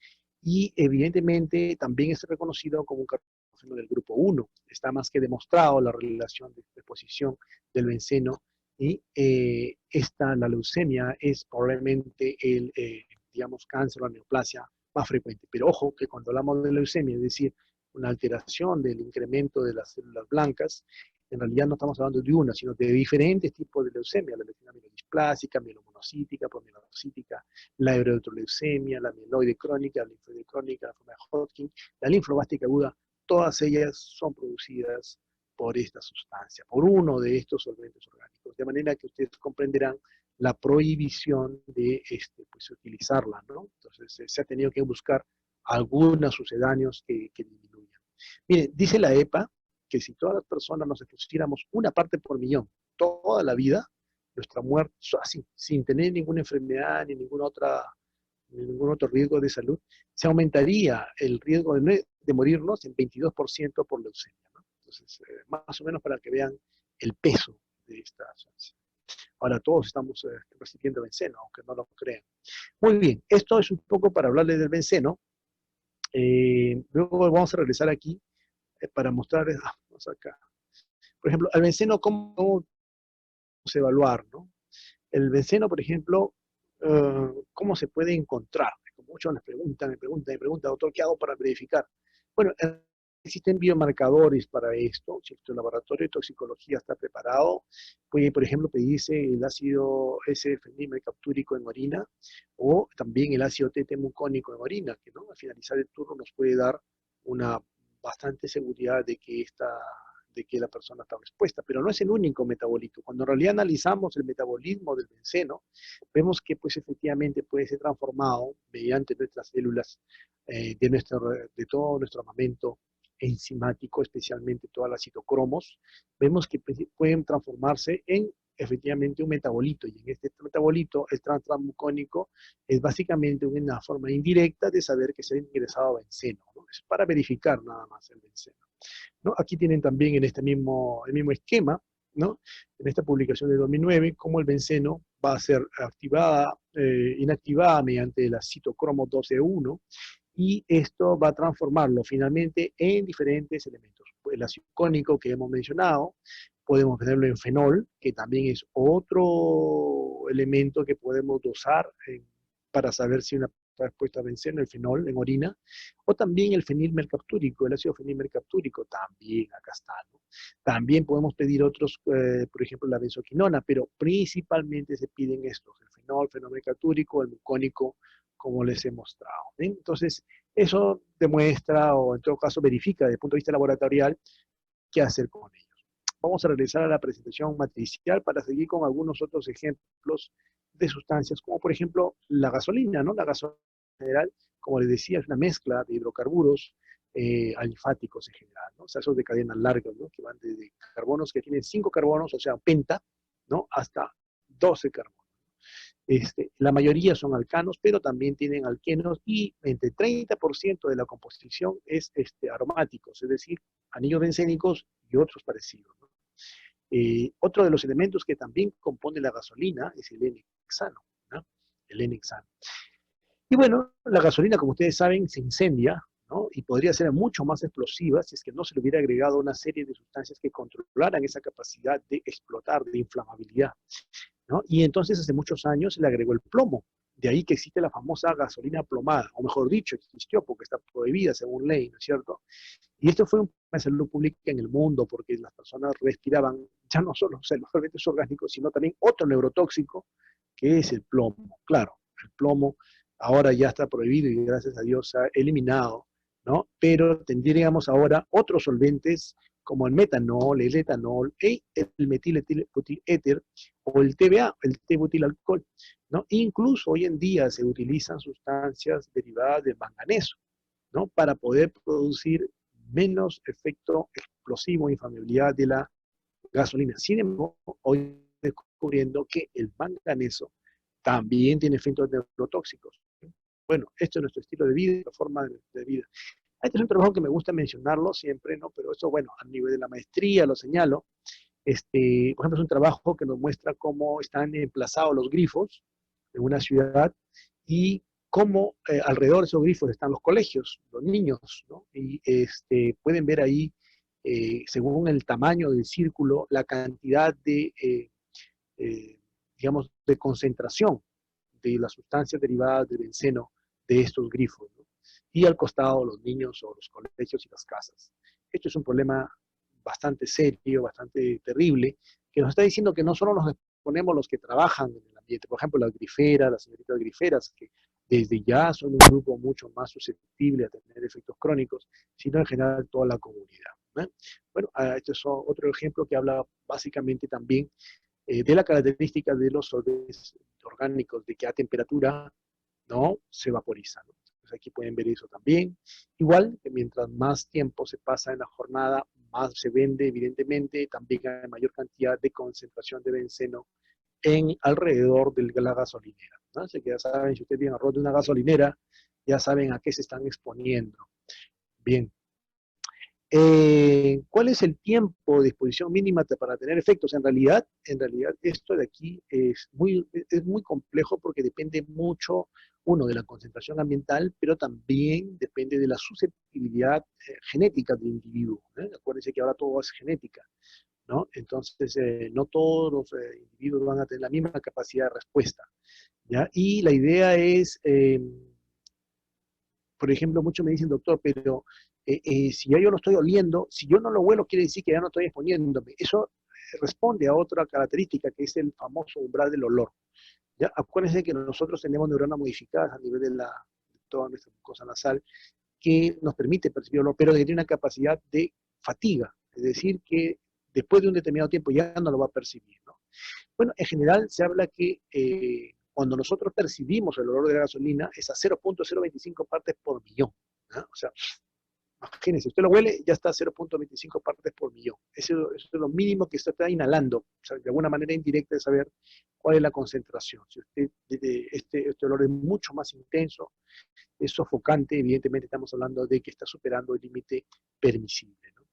[SPEAKER 1] Y evidentemente también es reconocido como un carcinógeno del grupo 1. Está más que demostrado la relación de exposición del benceno y la leucemia es probablemente digamos, cáncer o neoplasia más frecuente. Pero ojo que cuando hablamos de leucemia, es decir, una alteración del incremento de las células blancas, en realidad no estamos hablando de una, sino de diferentes tipos de leucemia, la leucemia mielodisplásica, mielomonocítica, promielocítica, la erythroleucemia, la mieloide crónica, la linfoide crónica, la enfermedad de Hodgkin, la linfoblástica aguda, todas ellas son producidas por esta sustancia, por uno de estos solventes orgánicos, de manera que ustedes comprenderán la prohibición de pues, utilizarla, ¿no? Entonces se ha tenido que buscar algunos sucedáneos que disminuyan. Miren, dice la EPA que si todas las personas nos expusiéramos una parte por millón toda la vida, nuestra muerte, así, sin tener ninguna enfermedad ni ningún otro riesgo de salud, se aumentaría el riesgo de morirnos en 22% por leucemia, ¿no? Entonces, más o menos para que vean el peso de esta sustancia. Ahora todos estamos recibiendo benceno, aunque no lo crean. Muy bien, esto es un poco para hablarles del benceno. Luego vamos a regresar aquí para mostrarles, vamos acá. Por ejemplo, al benceno, ¿cómo podemos evaluar, ¿no? El benceno, por ejemplo, ¿cómo se puede encontrar? Como muchos me preguntan, doctor, ¿qué hago para verificar? Bueno, existen biomarcadores para esto. Si tu laboratorio de toxicología está preparado, puede, por ejemplo, pedirse el ácido S-fenilmercaptúrico en orina o también el ácido TT-mucónico en orina, que, ¿no?, al finalizar el turno nos puede dar una bastante seguridad de que la persona está expuesta, pero no es el único metabolito. Cuando en realidad analizamos el metabolismo del benceno, vemos que pues efectivamente puede ser transformado mediante nuestras células de todo nuestro armamento enzimático, especialmente todas las citocromos, vemos que pueden transformarse en efectivamente un metabolito, y en este metabolito, el transmucónico, es básicamente una forma indirecta de saber que se ha ingresado benceno, ¿no? Es para verificar nada más el benceno, ¿no? Aquí tienen también en el mismo esquema, ¿no?, en esta publicación de 2009, cómo el benceno va a ser inactivada mediante la citocromo 12-1, y esto va a transformarlo finalmente en diferentes elementos. El ácido cónico que hemos mencionado, podemos tenerlo en fenol, que también es otro elemento que podemos dosar para saber si una está expuesta a benceno, el fenol en orina, o también el fenilmercaptúrico, el ácido fenilmercaptúrico, también acá está, ¿no? También podemos pedir otros, por ejemplo, la benzoquinona, pero principalmente se piden estos, el fenol, fenilmercaptúrico, el mucónico, como les he mostrado, ¿sí? Entonces, eso demuestra, o en todo caso verifica desde el punto de vista laboratorial, qué hacer con ellos. Vamos a regresar a la presentación matricial para seguir con algunos otros ejemplos de sustancias, como por ejemplo la gasolina, ¿no? La gasolina en general, como les decía, es una mezcla de hidrocarburos alifáticos en general, ¿no? O sea, esos de cadenas largas, ¿no?, que van desde carbonos que tienen 5 carbonos, o sea, penta, ¿no?, hasta 12 carbonos. La mayoría son alcanos, pero también tienen alquenos, y entre 30% de la composición es aromáticos, es decir, anillos bencénicos y otros parecidos, ¿no? Otro de los elementos que también compone la gasolina es el N-hexano, ¿no? El N-hexano. Y bueno, la gasolina, como ustedes saben, se incendia, ¿no?, y podría ser mucho más explosiva si es que no se le hubiera agregado una serie de sustancias que controlaran esa capacidad de explotar, de inflamabilidad, ¿no? Y entonces hace muchos años se le agregó el plomo. De ahí que existe la famosa gasolina plomada, o mejor dicho, existió porque está prohibida según ley, ¿no es cierto? Y esto fue un problema de salud pública en el mundo porque las personas respiraban ya no solo solventes orgánicos, sino también otro neurotóxico, que es el plomo. Claro, el plomo ahora ya está prohibido y gracias a Dios se ha eliminado, ¿no? Pero tendríamos ahora otros solventes como el metanol, el etanol, el metiletílether o el TBA, el T-butilalcohol, ¿no? Incluso hoy en día se utilizan sustancias derivadas del manganeso, ¿no?, para poder producir menos efecto explosivo e inflamabilidad de la gasolina. Sin embargo, hoy descubriendo que el manganeso también tiene efectos neurotóxicos. Bueno, esto es nuestro estilo de vida, nuestra forma de vida. Este es un trabajo que me gusta mencionarlo siempre, ¿no? Pero eso, bueno, a nivel de la maestría lo señalo. Por ejemplo, es un trabajo que nos muestra cómo están emplazados los grifos en una ciudad y cómo alrededor de esos grifos están los colegios, los niños, ¿no? Y pueden ver ahí, según el tamaño del círculo, la cantidad de, digamos, de concentración de las sustancias derivadas del benceno de estos grifos, ¿no? y al costado los niños o los colegios y las casas. Esto es un problema bastante serio, bastante terrible, que nos está diciendo que no solo nos exponemos los que trabajan en el ambiente, por ejemplo, las griferas, las señoritas griferas, que desde ya son un grupo mucho más susceptible a tener efectos crónicos, sino en general toda la comunidad, ¿no? Bueno, este es otro ejemplo que habla básicamente también de la característica de los solventes orgánicos, de que a temperatura no se vaporizan, ¿no? Entonces aquí pueden ver eso también. Igual que mientras más tiempo se pasa en la jornada, más se vende, evidentemente, también hay mayor cantidad de concentración de benceno en alrededor de la gasolinera, ¿no? Así que ya saben, si ustedes vienen alrededor de una gasolinera, ya saben a qué se están exponiendo. Bien. ¿Cuál es el tiempo de exposición mínima para tener efectos? En realidad esto de aquí es muy complejo porque depende mucho, uno, de la concentración ambiental, pero también depende de la susceptibilidad genética del individuo, ¿eh? Acuérdense que ahora todo es genética, ¿no? Entonces, no todos los individuos van a tener la misma capacidad de respuesta, ¿ya? Y la idea es, por ejemplo, muchos me dicen, doctor, pero si ya yo lo estoy oliendo, si yo no lo huelo, quiere decir que ya no estoy exponiéndome. Eso responde a otra característica que es el famoso umbral del olor. ¿Ya? Acuérdense que nosotros tenemos neuronas modificadas a nivel de toda nuestra mucosa nasal que nos permite percibir olor, pero que tiene una capacidad de fatiga, es decir, que después de un determinado tiempo ya no lo va a percibir, ¿no? Bueno, en general se habla que cuando nosotros percibimos el olor de la gasolina es a 0.025 partes por millón, ¿no? O sea, imagínense, usted lo huele, ya está a 0.25 partes por millón. Eso es lo mínimo que usted está inhalando, o sea, de alguna manera indirecta de saber cuál es la concentración. Si usted, este olor es mucho más intenso, es sofocante, evidentemente estamos hablando de que está superando el límite permisible, ¿no?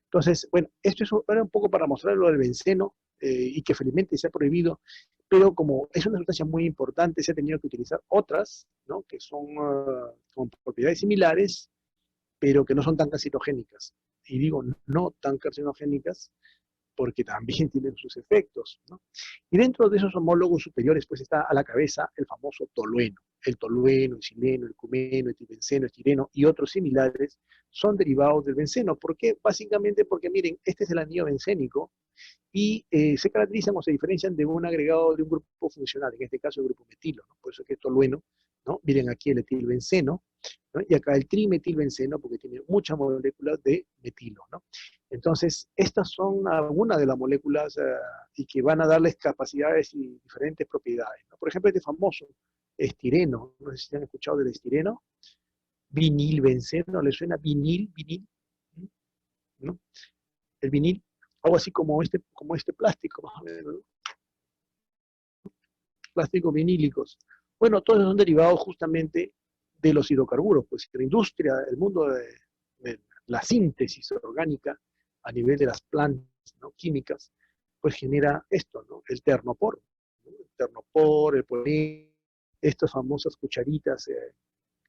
[SPEAKER 1] Entonces, bueno, era un poco para mostrar lo del benceno y que felizmente se ha prohibido, pero como es una sustancia muy importante, se ha tenido que utilizar otras, ¿no? Que son con propiedades similares, pero que no son tan carcinogénicas. Y digo no tan carcinogénicas porque también tienen sus efectos, ¿no? Y dentro de esos homólogos superiores, pues está a la cabeza el famoso tolueno. El tolueno, el sileno, el cumeno, el tilbenceno, el estireno y otros similares son derivados del benceno. ¿Por qué? Básicamente porque, miren, este es el anillo bencénico y se caracterizan o se diferencian de un agregado de un grupo funcional, en este caso el grupo metilo, ¿no? Por eso es que es tolueno, ¿no? Miren aquí el etilbenceno, ¿no? Y acá el trimetilbenceno, porque tiene muchas moléculas de metilo, ¿no? Entonces, estas son algunas de las moléculas y que van a darles capacidades y diferentes propiedades, ¿no? Por ejemplo, este famoso estireno, no sé si han escuchado del estireno, vinilbenceno, ¿le suena vinil, ¿no? El vinil, algo así como este plástico, más o menos, ¿no? Plásticos vinílicos. Bueno, todos son derivados justamente de los hidrocarburos, pues la industria, el mundo de la síntesis orgánica a nivel de las plantas, ¿no? Químicas, pues genera esto, ¿no? El ternopor, ¿no? El ternopor, el polen, estas famosas cucharitas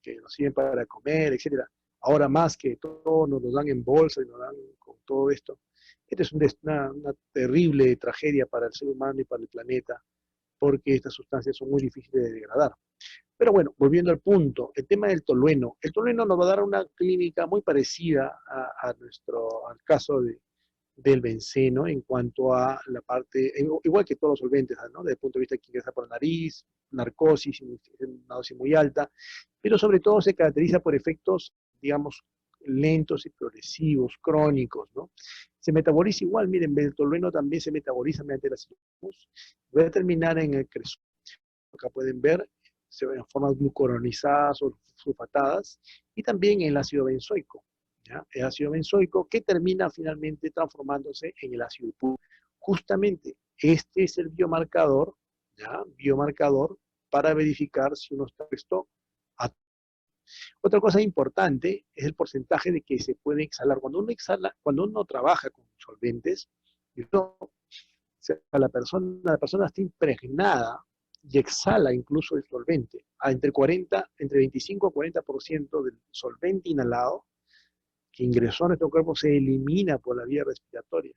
[SPEAKER 1] que nos sirven para comer, etcétera. Ahora más que todo nos lo dan en bolsa y nos dan con todo esto. Esta es una terrible tragedia para el ser humano y para el planeta, porque estas sustancias son muy difíciles de degradar. Pero bueno, volviendo al punto, el tema del tolueno. El tolueno nos va a dar una clínica muy parecida al caso del benceno en cuanto a la parte, igual que todos los solventes, ¿no? Desde el punto de vista que ingresa por la nariz, narcosis, una dosis muy alta, pero sobre todo se caracteriza por efectos, digamos, lentos y progresivos, crónicos, ¿no? Se metaboliza igual, miren, el tolueno también se metaboliza mediante la circulación. Voy a terminar en el cresol. Acá pueden ver, se ven en formas glucuronizadas o sulfatadas, y también el ácido benzoico, ¿ya? El ácido benzoico que termina finalmente transformándose en el ácido puro. Justamente este es el biomarcador, ¿ya? Biomarcador para verificar si uno está expuesto a... Otra cosa importante es el porcentaje de que se puede exhalar. Cuando uno exhala, cuando uno trabaja con solventes, o sea, la persona está impregnada y exhala incluso el solvente a entre 25 a 40% del solvente inhalado que ingresó a nuestro cuerpo se elimina por la vía respiratoria.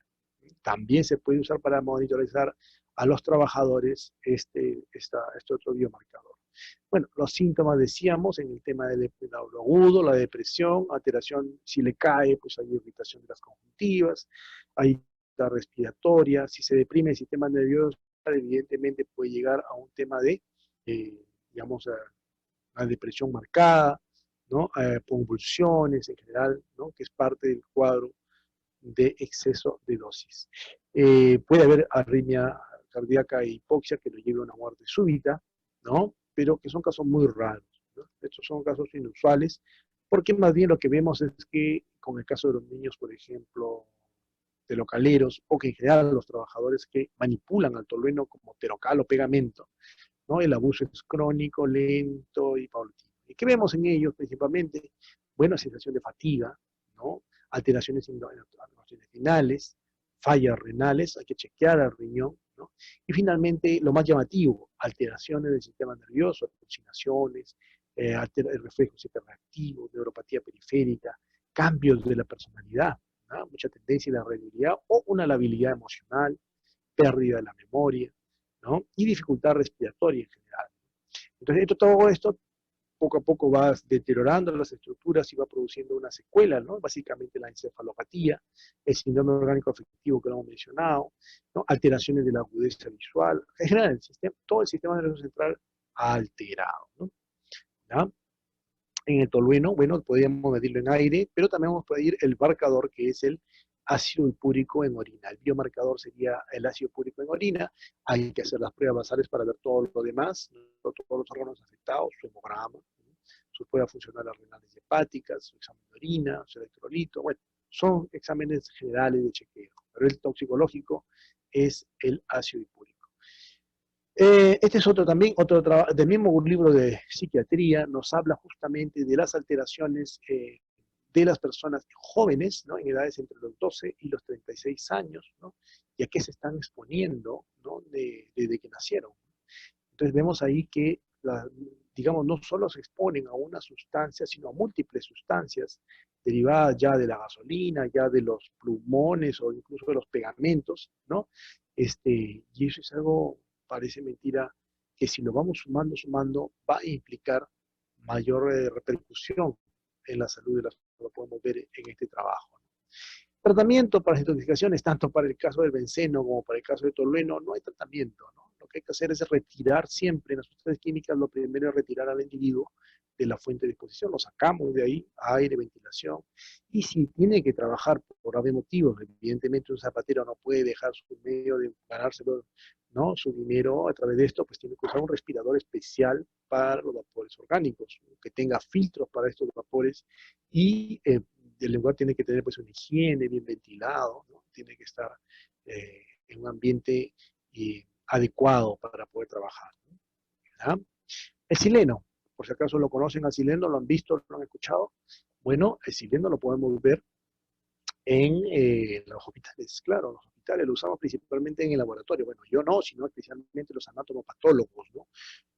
[SPEAKER 1] También se puede usar para monitorizar a los trabajadores este otro biomarcador. Bueno, los síntomas decíamos en el tema del lo agudo, la depresión, alteración, si le cae, pues hay irritación de las conjuntivas, hay dificultad respiratoria, si se deprime el sistema nervioso, evidentemente puede llegar a un tema de, digamos, a depresión marcada, ¿no? Convulsiones en general, ¿no? Que es parte del cuadro de exceso de dosis. Puede haber arritmia cardíaca e hipoxia que lo lleve a una muerte súbita, ¿no? Pero que son casos muy raros, ¿no? Estos son casos inusuales, porque más bien lo que vemos es que con el caso de los niños, por ejemplo, de localeros, o que en general los trabajadores que manipulan al tolueno como terocal o pegamento, ¿no? El abuso es crónico, lento y paulatino. ¿Y qué vemos en ellos principalmente? Buena sensación de fatiga, ¿no? Alteraciones intestinales, fallas renales, hay que chequear al riñón, ¿no? Y finalmente, lo más llamativo, alteraciones del sistema nervioso, alucinaciones, reflejos hiperreactivos, neuropatía periférica, cambios de la personalidad, ¿no? Mucha tendencia a la irritabilidad o una labilidad emocional, pérdida de la memoria, ¿no? Y dificultad respiratoria en general. Entonces, todo esto poco a poco va deteriorando las estructuras y va produciendo una secuela, ¿no? Básicamente la encefalopatía, el síndrome orgánico afectivo que lo hemos mencionado, ¿no? Alteraciones de la agudeza visual, en general todo el sistema nervioso central alterado, ¿no? ¿Ya? En el tolueno, bueno, podríamos medirlo en aire, pero también vamos a medir el marcador que es el ácido hipúrico en orina. El biomarcador sería el ácido hipúrico en orina. Hay que hacer las pruebas basales para ver todo lo demás, todos los órganos afectados, su hemograma, sus pruebas funcionales renales y hepáticas, su examen de orina, su electrolito. Bueno, son exámenes generales de chequeo, pero el toxicológico es el ácido hipúrico. Este es otro también, otro del mismo libro de psiquiatría, nos habla justamente de las alteraciones de las personas jóvenes, ¿no? En edades entre los 12 y los 36 años, ¿no? Y a qué se están exponiendo, ¿no? Desde que nacieron. Entonces vemos ahí que, digamos, no solo se exponen a una sustancia, sino a múltiples sustancias derivadas ya de la gasolina, ya de los plumones o incluso de los pegamentos, ¿no? Y eso es algo, parece mentira, que si lo vamos sumando, va a implicar mayor repercusión en la salud de las personas, lo podemos ver en este trabajo, ¿no? Tratamiento para las intoxicaciones, tanto para el caso del benceno como para el caso del tolueno, no hay tratamiento, ¿no? Lo que hay que hacer es retirar siempre en las sustancias químicas, lo primero es retirar al individuo de la fuente de exposición, lo sacamos de ahí, aire, ventilación, y si tiene que trabajar por ave motivos, evidentemente un zapatero no puede dejar su medio de ganárselo, ¿no? Su dinero a través de esto, pues tiene que usar un respirador especial para los vapores orgánicos, que tenga filtros para estos vapores y el lugar tiene que tener pues una higiene, bien ventilado, ¿no? Tiene que estar en un ambiente adecuado para poder trabajar, ¿no? ¿Ya? El sileno, por si acaso lo conocen al sileno, lo han visto, lo han escuchado. Bueno, el sileno lo podemos ver en los hospitales, claro, los hospitales lo usamos principalmente en el laboratorio. Bueno, yo no, sino especialmente los anatomopatólogos, ¿no?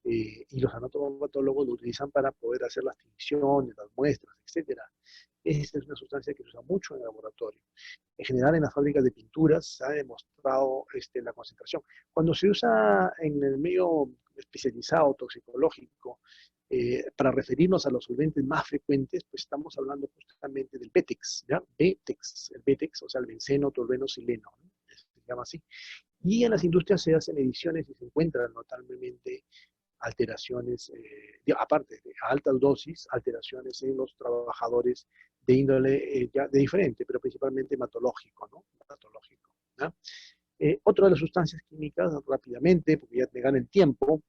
[SPEAKER 1] Y los anatomopatólogos lo utilizan para poder hacer las tinciones, las muestras, etcétera. Esta es una sustancia que se usa mucho en el laboratorio. En general, en las fábricas de pinturas se ha demostrado la concentración. Cuando se usa en el medio especializado toxicológico, para referirnos a los solventes más frecuentes, pues estamos hablando justamente del BETEX, ¿ya? BETEX, el BETEX, o sea, el benceno, tolueno, sileno, ¿no? Se llama así. Y en las industrias se hacen ediciones y se encuentran notablemente alteraciones, aparte de altas dosis, alteraciones en los trabajadores de índole ya de diferente, pero principalmente hematológico, ¿no? Hematológico, ¿no? Otra de las sustancias químicas, rápidamente, porque ya me gana el tiempo,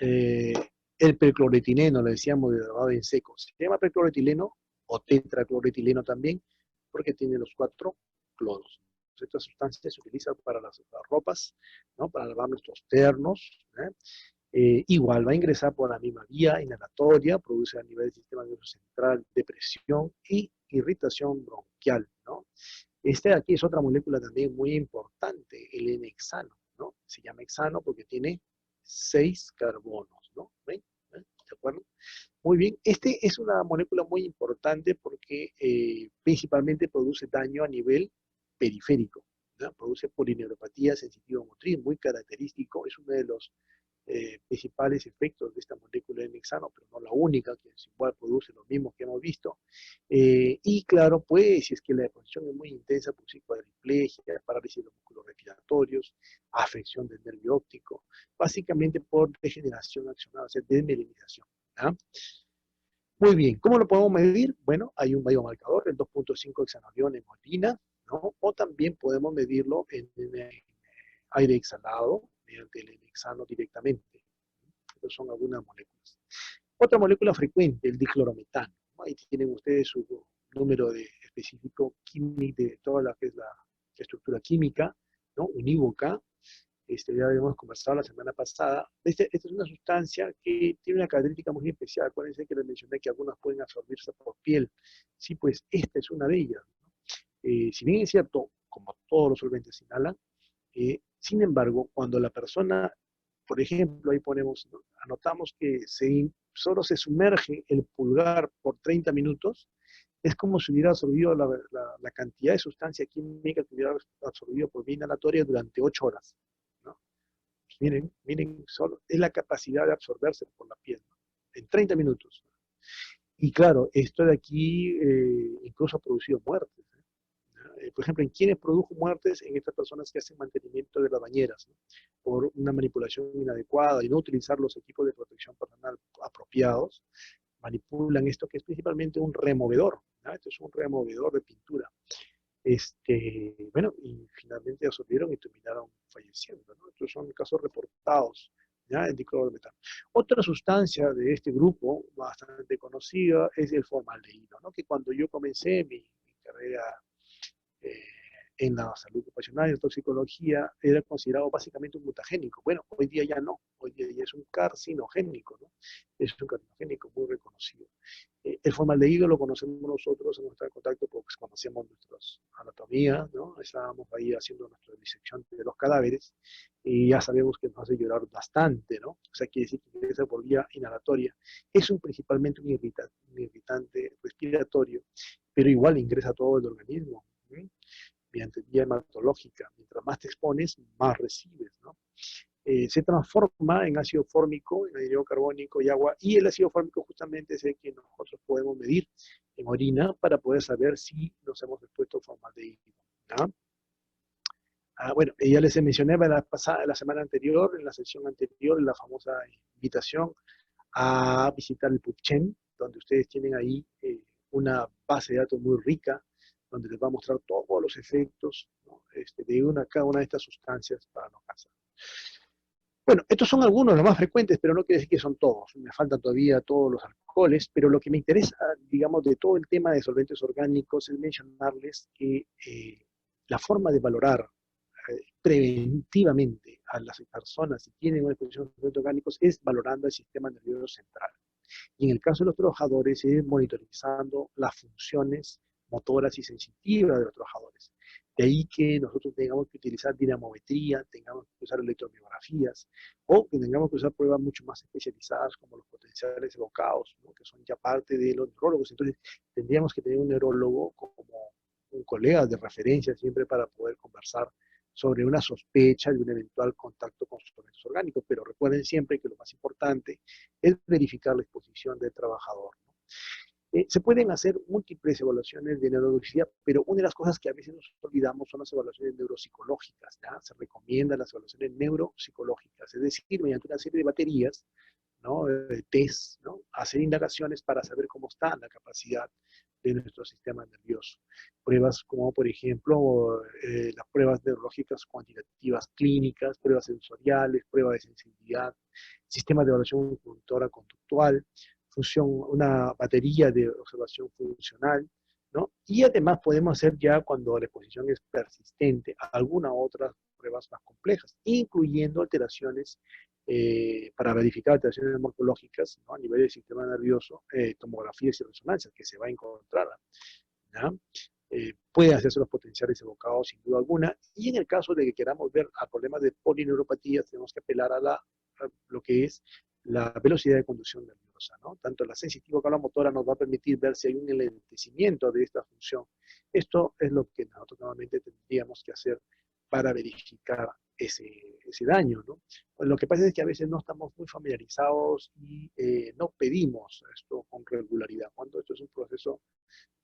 [SPEAKER 1] eh, el percloretileno, le decíamos de lavado en seco. Se llama percloretileno o tetracloretileno también, porque tiene los 4 cloros. Esta sustancia se utiliza para las ropas, ¿no? Para lavar nuestros ternos, ¿eh? Igual va a ingresar por la misma vía inhalatoria, produce a nivel del sistema nervioso central depresión y irritación bronquial, ¿no? Este de aquí es otra molécula también muy importante, el N-hexano, ¿no? Se llama hexano porque tiene 6 carbonos, ¿no? ¿Ven? ¿De acuerdo? Muy bien, este es una molécula muy importante porque principalmente produce daño a nivel periférico, ¿no? Produce polineuropatía sensitiva motriz, muy característico, es uno de los principales efectos de esta molécula de nexano, pero no la única, que igual produce los mismos que hemos visto. Y claro, pues, si es que la deposición es muy intensa, pues sí, cuadriplegia, parálisis de los músculos respiratorios, afección del nervio óptico, básicamente por degeneración accionada, o sea, desmielinización. ¿Ah? Muy bien, ¿cómo lo podemos medir? Bueno, hay un biomarcador, el 2.5 hexanodiol en orina, ¿no? O también podemos medirlo en aire exhalado mediante el hexano directamente. Estas son algunas moléculas. Otra molécula frecuente, el diclorometano. Ahí tienen ustedes su número de específico químico de toda la que es la estructura química, ¿no? Unívoca. Ya habíamos conversado la semana pasada. Esta es una sustancia que tiene una característica muy especial. Acuérdense que les mencioné que algunas pueden absorbirse por piel. Sí, pues esta es una de ellas, ¿no? Si bien es cierto, como todos los solventes inhalan, sin embargo, cuando la persona, por ejemplo, ahí ponemos, ¿no? Anotamos que solo se sumerge el pulgar por 30 minutos, es como si hubiera absorbido la cantidad de sustancia química que hubiera absorbido por vía inhalatoria durante 8 horas. ¿No? Pues miren, solo es la capacidad de absorberse por la piel, ¿no? En 30 minutos. Y claro, esto de aquí incluso ha producido muertes. Por ejemplo, ¿en quiénes produjo muertes? En estas personas que hacen mantenimiento de las bañeras, ¿no? Por una manipulación inadecuada y no utilizar los equipos de protección personal apropiados, manipulan esto que es principalmente un removedor, ¿no? Esto es un removedor de pintura. Bueno, y finalmente absorbieron y terminaron falleciendo, ¿no? Estos son casos reportados, ¿ya? El diclorometano. Otra sustancia de este grupo, bastante conocida, es el formaldehído, ¿no? Que cuando yo comencé mi carrera eh, en la salud ocupacional y la toxicología era considerado básicamente un mutagénico. Bueno, hoy día ya no, hoy día ya es un carcinogénico, ¿no? Es un carcinogénico muy reconocido. El formaldehído lo conocemos nosotros, hemos estado en contacto porque conocíamos nuestra anatomía, ¿no? Estábamos ahí haciendo nuestra disección de los cadáveres y ya sabemos que nos hace llorar bastante, ¿no? O sea, quiere decir que ingresa por vía inhalatoria. Es principalmente un irritante respiratorio, pero igual ingresa a todo el organismo, ¿sí? Mediante vía hematológica. Mientras más te expones, más recibes, ¿no? Se transforma en ácido fórmico, en anhídrido carbónico y agua, y el ácido fórmico justamente es el que nosotros podemos medir en orina para poder saber si nos hemos expuesto a formaldehído, ¿no? Bueno, ya les mencioné la semana anterior, en la sesión anterior, la famosa invitación a visitar el PubChem, donde ustedes tienen ahí una base de datos muy rica, donde les va a mostrar todos los efectos, ¿no? De cada una de estas sustancias para no cáncer. Bueno, estos son algunos de los más frecuentes, pero no quiere decir que son todos. Me faltan todavía todos los alcoholes, pero lo que me interesa, digamos, de todo el tema de solventes orgánicos es mencionarles que la forma de valorar preventivamente a las personas que tienen una exposición a solventes orgánicos es valorando el sistema nervioso central. Y en el caso de los trabajadores es monitorizando las funciones motoras y sensitivas de los trabajadores. De ahí que nosotros tengamos que utilizar dinamometría, tengamos que usar electromiografías, o que tengamos que usar pruebas mucho más especializadas como los potenciales evocados, ¿no? Que son ya parte de los neurólogos. Entonces, tendríamos que tener un neurólogo como un colega de referencia siempre para poder conversar sobre una sospecha de un eventual contacto con solventes orgánicos. Pero recuerden siempre que lo más importante es verificar la exposición del trabajador, ¿no? Se pueden hacer múltiples evaluaciones de neurología, pero una de las cosas que a veces nos olvidamos son las evaluaciones neuropsicológicas, ¿ya? Se recomiendan las evaluaciones neuropsicológicas, es decir, mediante una serie de baterías, ¿no? Test, ¿no? Hacer indagaciones para saber cómo está la capacidad de nuestro sistema nervioso. Pruebas como, por ejemplo, las pruebas neurológicas cuantitativas clínicas, pruebas sensoriales, pruebas de sensibilidad, sistemas de evaluación conductora conductual, una batería de observación funcional, ¿no? Y además podemos hacer ya, cuando la exposición es persistente, algunas otras pruebas más complejas, incluyendo alteraciones para verificar alteraciones morfológicas, ¿no? A nivel del sistema nervioso, tomografías y resonancias que se va a encontrar, ¿no? Pueden hacerse los potenciales evocados sin duda alguna, y en el caso de que queramos ver a problemas de polineuropatías, tenemos que apelar a lo que es la velocidad de conducción nerviosa, ¿no? Tanto la sensitiva como la motora nos va a permitir ver si hay un enlentecimiento de esta función. Esto es lo que nosotros normalmente tendríamos que hacer para verificar ese daño, ¿no? Pues lo que pasa es que a veces no estamos muy familiarizados y no pedimos esto con regularidad, cuando esto es un proceso,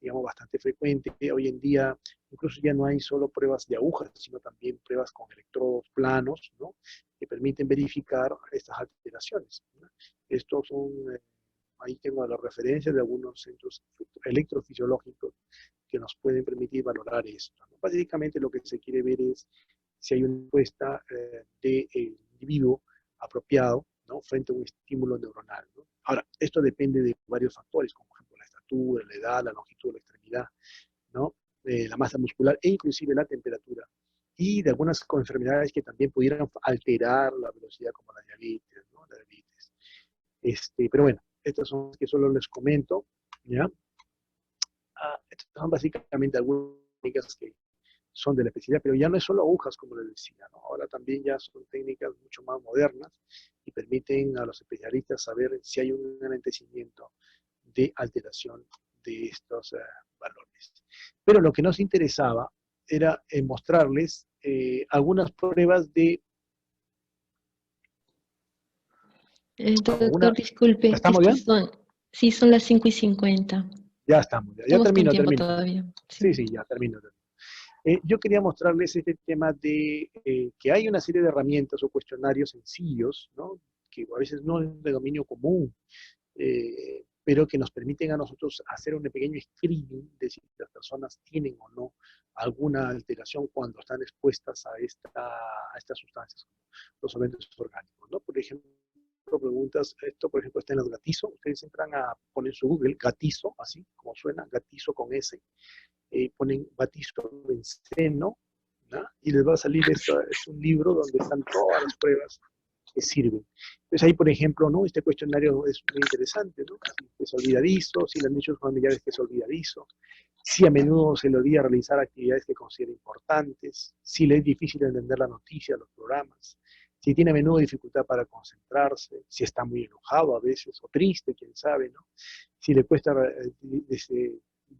[SPEAKER 1] digamos, bastante frecuente. Hoy en día incluso ya no hay solo pruebas de agujas, sino también pruebas con electrodos planos, ¿no? Que permiten verificar estas alteraciones, ¿no? Estos son, ahí tengo la referencia de algunos centros electrofisiológicos que nos pueden permitir valorar esto, ¿no? Básicamente lo que se quiere ver es si hay una respuesta del individuo apropiado, ¿no? Frente a un estímulo neuronal, ¿no? Ahora, esto depende de varios factores, como por ejemplo la estatura, la edad, la longitud de la extremidad, ¿no? La masa muscular e inclusive la temperatura. Y de algunas enfermedades que también pudieran alterar la velocidad, como la diabetes, ¿no? La diabetes. Pero bueno, estas son las que solo les comento, ¿ya? Estas son básicamente algunas técnicas que son de la especialidad, pero ya no es solo agujas, como les decía, ¿no? Ahora también ya son técnicas mucho más modernas y permiten a los especialistas saber si hay un enlentecimiento de alteración de estos valores. Pero lo que nos interesaba era mostrarles algunas pruebas de
[SPEAKER 2] Doctor,
[SPEAKER 1] una...
[SPEAKER 2] disculpe, es
[SPEAKER 1] ¿Estamos
[SPEAKER 2] que
[SPEAKER 1] bien?
[SPEAKER 2] son, sí, son las 5:50.
[SPEAKER 1] Ya estamos, ya
[SPEAKER 2] Estamos con
[SPEAKER 1] termino,
[SPEAKER 2] tiempo
[SPEAKER 1] termino.
[SPEAKER 2] todavía.
[SPEAKER 1] Sí,
[SPEAKER 2] Sí.
[SPEAKER 1] sí, ya termino. Yo quería mostrarles este tema de que hay una serie de herramientas o cuestionarios sencillos, ¿no? Que a veces no es de dominio común, pero que nos permiten a nosotros hacer un pequeño screening de si las personas tienen o no alguna alteración cuando están expuestas a estas sustancias, los solventes orgánicos, ¿no? Por ejemplo, preguntas, esto por ejemplo está en los gatizos, ustedes entran a poner su Google, gatizo, así como suena, gatizo con S, ponen batizo benceno, ¿no? Y les va a salir esto, es un libro donde están todas las pruebas que sirven. Entonces ahí, por ejemplo, ¿no? Este cuestionario es muy interesante, ¿no? Si es olvidadizo, si le han dicho a sus familiares que es olvidadizo, si a menudo se le olvida realizar actividades que considera importantes, si le es difícil entender la noticia, los programas, si tiene a menudo dificultad para concentrarse, si está muy enojado a veces o triste, quién sabe, ¿no? Si le cuesta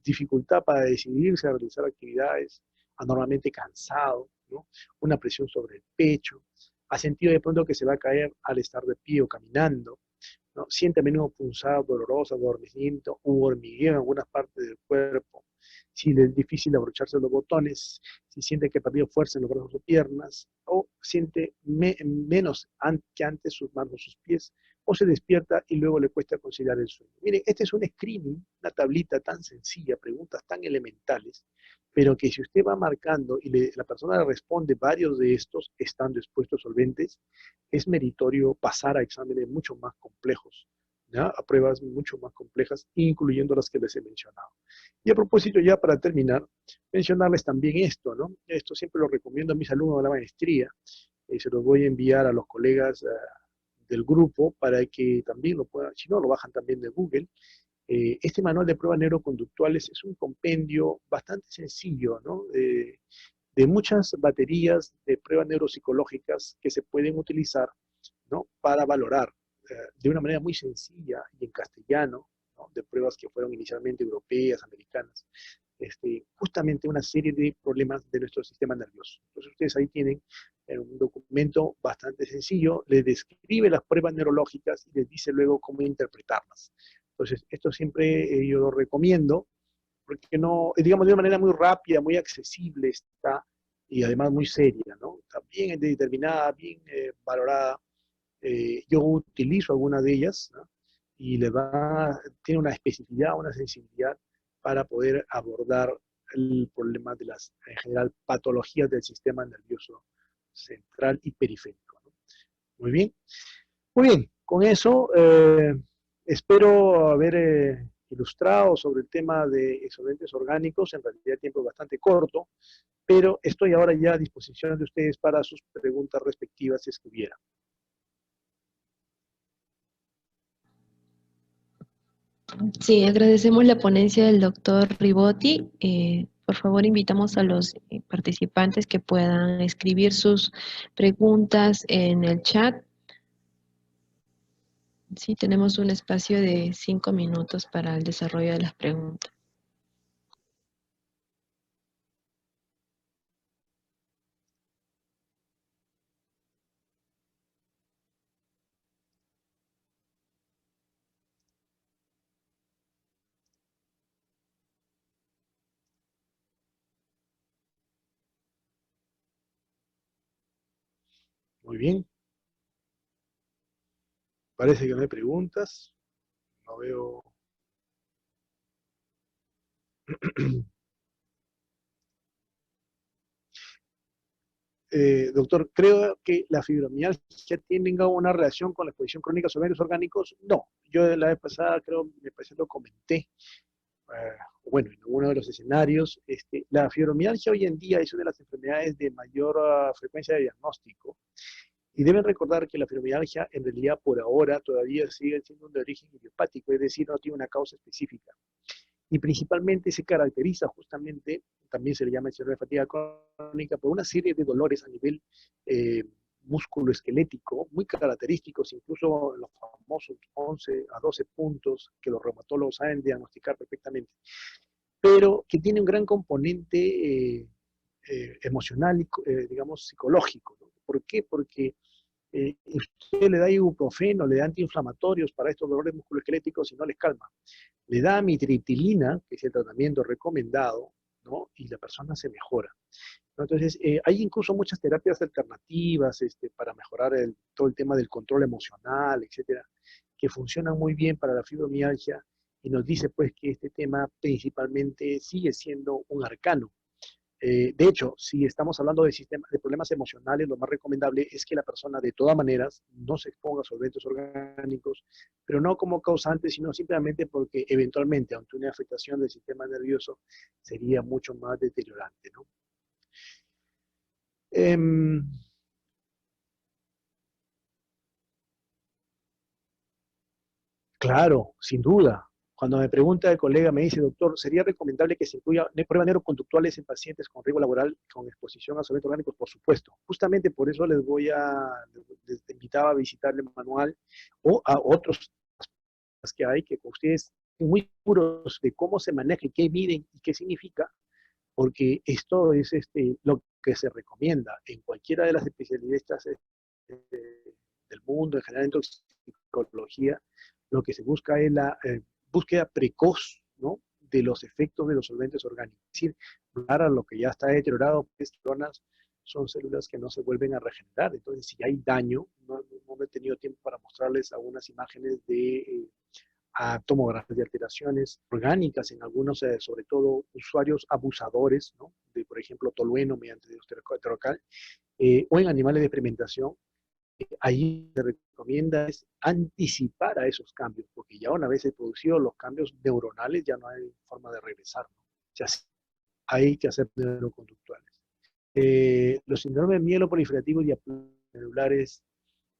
[SPEAKER 1] dificultad para decidirse a realizar actividades, anormalmente cansado, ¿no? Una presión sobre el pecho, ha sentido de pronto que se va a caer al estar de pie o caminando, ¿no? Siente a menudo punzadas dolorosas, adormecimiento u hormigueo en algunas partes del cuerpo, si le es difícil abrocharse los botones, si siente que perdió fuerza en los brazos o piernas, o siente menos que antes sus manos o sus pies, o se despierta y luego le cuesta conciliar el sueño. Miren, este es un screening, una tablita tan sencilla, preguntas tan elementales, pero que si usted va marcando y la persona le responde varios de estos, estando expuestos solventes, es meritorio pasar a exámenes mucho más complejos, ¿ya? A pruebas mucho más complejas, incluyendo las que les he mencionado. Y a propósito, ya para terminar, mencionarles también esto, ¿no? Esto siempre lo recomiendo a mis alumnos de la maestría, y se los voy a enviar a los colegas del grupo para que también lo puedan, si no, lo bajan también de Google. Este manual de pruebas neuroconductuales es un compendio bastante sencillo, ¿no? De muchas baterías de pruebas neuropsicológicas que se pueden utilizar, ¿no? Para valorar de una manera muy sencilla y en castellano, ¿no? De pruebas que fueron inicialmente europeas, americanas, justamente una serie de problemas de nuestro sistema nervioso. Entonces ustedes ahí tienen un documento bastante sencillo, les describe las pruebas neurológicas y les dice luego cómo interpretarlas. Entonces, esto siempre yo lo recomiendo, porque no, digamos, de una manera muy rápida, muy accesible está, y además muy seria, ¿no? También determinada, bien valorada. Yo utilizo alguna de ellas, ¿no? Y tiene una especificidad, una sensibilidad para poder abordar el problema de las, en general, patologías del sistema nervioso central y periférico, ¿no? Muy bien. Muy bien, con eso espero haber ilustrado sobre el tema de solventes orgánicos, en realidad tiempo bastante corto, pero estoy ahora ya a disposición de ustedes para sus preguntas respectivas si es que hubiera.
[SPEAKER 2] Sí, agradecemos la ponencia del doctor Ribotti. Por favor, invitamos a los participantes que puedan escribir sus preguntas en el chat. Sí, tenemos un espacio de 5 minutos para el desarrollo de las preguntas.
[SPEAKER 1] Muy bien. Parece que no hay preguntas. No veo. Doctor, ¿creo que la fibromialgia tenga una relación con la exposición crónica a solventes orgánicos? No. Yo la vez pasada creo, me parece lo comenté. Bueno, en uno de los escenarios, la fibromialgia hoy en día es una de las enfermedades de mayor frecuencia de diagnóstico. Y deben recordar que la fibromialgia en realidad por ahora todavía sigue siendo de origen idiopático, es decir, no tiene una causa específica. Y principalmente se caracteriza justamente, también se le llama síndrome de fatiga crónica, por una serie de dolores a nivel eh, músculo-esquelético, muy característicos, incluso los famosos 11 a 12 puntos que los reumatólogos saben diagnosticar perfectamente, pero que tiene un gran componente emocional y, digamos, psicológico, ¿no? ¿Por qué? Porque usted le da ibuprofeno, le da antiinflamatorios para estos dolores musculoesqueléticos y no les calma. Le da amitriptilina, que es el tratamiento recomendado, ¿no? Y la persona se mejora, ¿no? Entonces, hay incluso muchas terapias alternativas para mejorar todo el tema del control emocional, etcétera, que funcionan muy bien para la fibromialgia y nos dice pues que este tema principalmente sigue siendo un arcano. De hecho, si estamos hablando de problemas emocionales, lo más recomendable es que la persona de todas maneras no se exponga a solventes orgánicos, pero no como causante, sino simplemente porque eventualmente, ante una afectación del sistema nervioso, sería mucho más deteriorante, ¿no? Em, claro, sin duda. Cuando me pregunta el colega, me dice, doctor, ¿sería recomendable que se incluya pruebas neuroconductuales en pacientes con riesgo laboral con exposición a solventes orgánicos? Por supuesto. Justamente por eso les invitaba a visitar el manual o a otros que hay, que ustedes estén muy seguros de cómo se maneja y qué miden y qué significa, porque esto es lo que se recomienda en cualquiera de las especialidades del mundo, en general en toxicología, lo que se busca es la búsqueda precoz, ¿no?, de los efectos de los solventes orgánicos. Es decir, para lo que ya está deteriorado, pues, son células que no se vuelven a regenerar. Entonces, si hay daño, no he tenido tiempo para mostrarles algunas imágenes de tomografías de alteraciones orgánicas en algunos, sobre todo usuarios abusadores, ¿no?, de, por ejemplo, tolueno mediante terocal, o en animales de experimentación. Ahí se recomienda es anticipar a esos cambios, porque ya una vez producido los cambios neuronales, ya no hay forma de regresar, ¿no? O sea, hay que hacer neuroconductuales. Los síndromes mieloproliferativos y celulares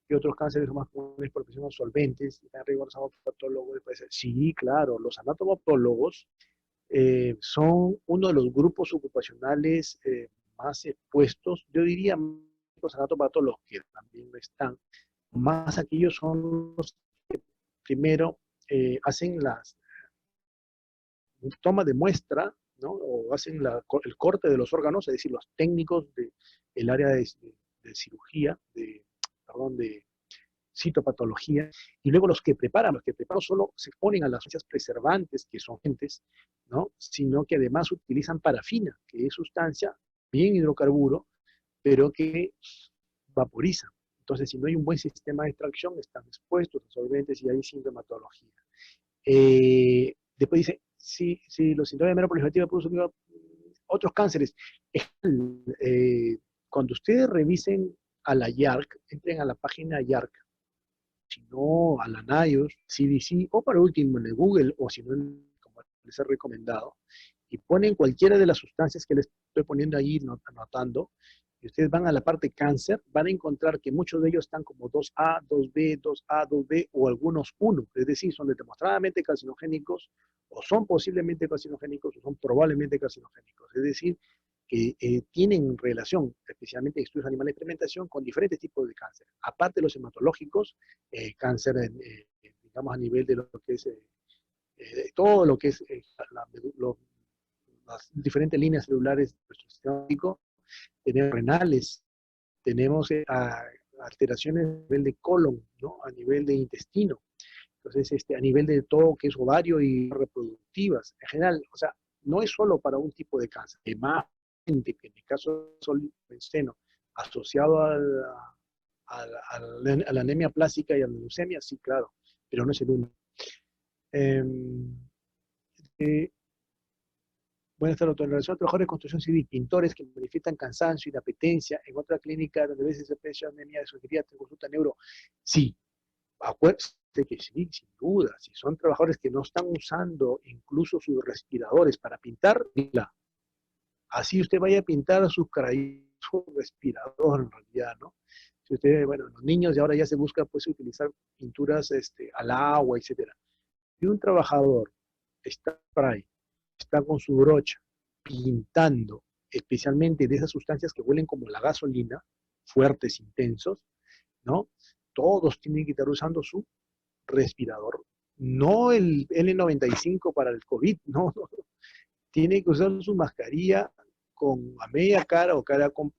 [SPEAKER 1] y otros cánceres son más comunes por presiones solventes, están rigorosos patólogos. Sí, claro, los anatomopatólogos son uno de los grupos ocupacionales más expuestos, yo diría, los anatomopatólogos que también lo están, más aquellos son los que primero hacen las tomas de muestra, ¿no?, o hacen el corte de los órganos, es decir, los técnicos del área de cirugía, perdón, de citopatología, y luego los que preparan solo se ponen a las sustancias preservantes, que son agentes, ¿no?, sino que además utilizan parafina, que es sustancia, bien hidrocarburo, pero que vaporiza. Entonces, si no hay un buen sistema de extracción, están expuestos a solventes y hay sintomatología. Después dice, si los síntomas de mera proliferativa producen otros cánceres. Cuando ustedes revisen a la YARC, entren a la página YARC, si no a la NIOSH, CDC, o para último en el Google, o si no, como les he recomendado, y ponen cualquiera de las sustancias que les estoy poniendo ahí, anotando, y ustedes van a la parte cáncer, van a encontrar que muchos de ellos están como 2A, 2B, 2A, 2B o algunos 1, es decir, son demostradamente carcinogénicos, o son posiblemente carcinogénicos, o son probablemente carcinogénicos, es decir, que tienen relación, especialmente en estudios animales de experimentación, con diferentes tipos de cáncer. Aparte de los hematológicos, cáncer, digamos, a nivel de lo que es todo lo que es las diferentes líneas celulares de nuestro sistema médico, tenemos renales, tenemos alteraciones a nivel de colon, ¿no?, a nivel de intestino. Entonces, a nivel de todo lo que es ovario y reproductivas, en general, o sea, no es solo para un tipo de cáncer, hay más gente que en el caso del seno, asociado a la anemia plástica y a la leucemia, sí, claro, pero no es el único. Eh, eh, Buenas tardes, doctor. En relación a trabajadores de construcción civil, pintores que manifiestan cansancio, inapetencia, en otra clínica donde a veces se aprecia anemia de geriatra, consulta neuro, sí, acuérdense que sí, sin duda, si son trabajadores que no están usando incluso sus respiradores para pintar, así usted vaya a pintar a sus carayitos, su respirador en realidad, ¿no? Si usted, bueno, los niños y ahora ya se busca pues utilizar pinturas al agua, etcétera. Si un trabajador está por ahí, está con su brocha pintando, especialmente de esas sustancias que huelen como la gasolina, fuertes, intensos, ¿no? Todos tienen que estar usando su respirador. No el N95 para el COVID, no, no. Tiene que usar su mascarilla con a media cara o cara con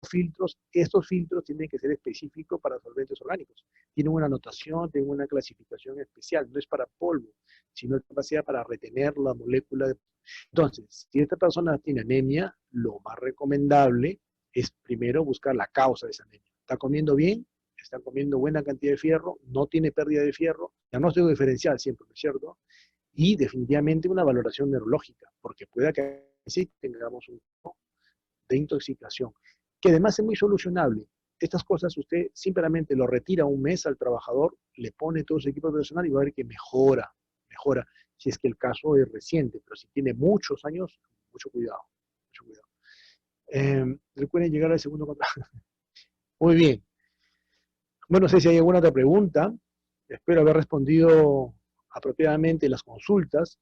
[SPEAKER 1] filtros. Estos filtros tienen que ser específicos para solventes orgánicos. Tienen una anotación, tienen una clasificación especial. No es para polvo, sino es capacidad para retener la molécula. Entonces, si esta persona tiene anemia, lo más recomendable es primero buscar la causa de esa anemia. ¿Está comiendo bien? ¿Está comiendo buena cantidad de fierro? ¿No tiene pérdida de fierro? Diagnóstico diferencial siempre, ¿no es cierto? Y definitivamente una valoración neurológica, porque pueda que sí tengamos un tipo de intoxicación, que además es muy solucionable. Estas cosas usted simplemente lo retira un mes al trabajador, le pone todo su equipo personal y va a ver que mejora, mejora, si es que el caso es reciente, pero si tiene muchos años, mucho cuidado, mucho cuidado. Recuerden llegar al segundo contacto. Muy bien. Bueno, no sé si hay alguna otra pregunta. Espero haber respondido apropiadamente las consultas.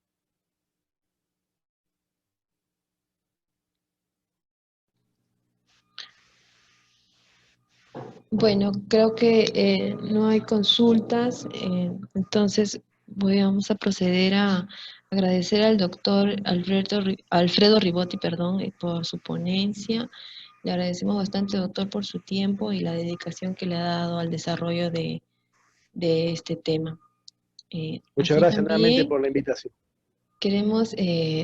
[SPEAKER 2] Bueno, creo que no hay consultas, entonces vamos a proceder a agradecer al doctor Alfredo Ribotti, perdón, por su ponencia. Le agradecemos bastante, doctor, por su tiempo y la dedicación que le ha dado al desarrollo de este tema.
[SPEAKER 1] Muchas
[SPEAKER 2] Así
[SPEAKER 1] gracias nuevamente
[SPEAKER 2] también
[SPEAKER 1] por la invitación.
[SPEAKER 2] queremos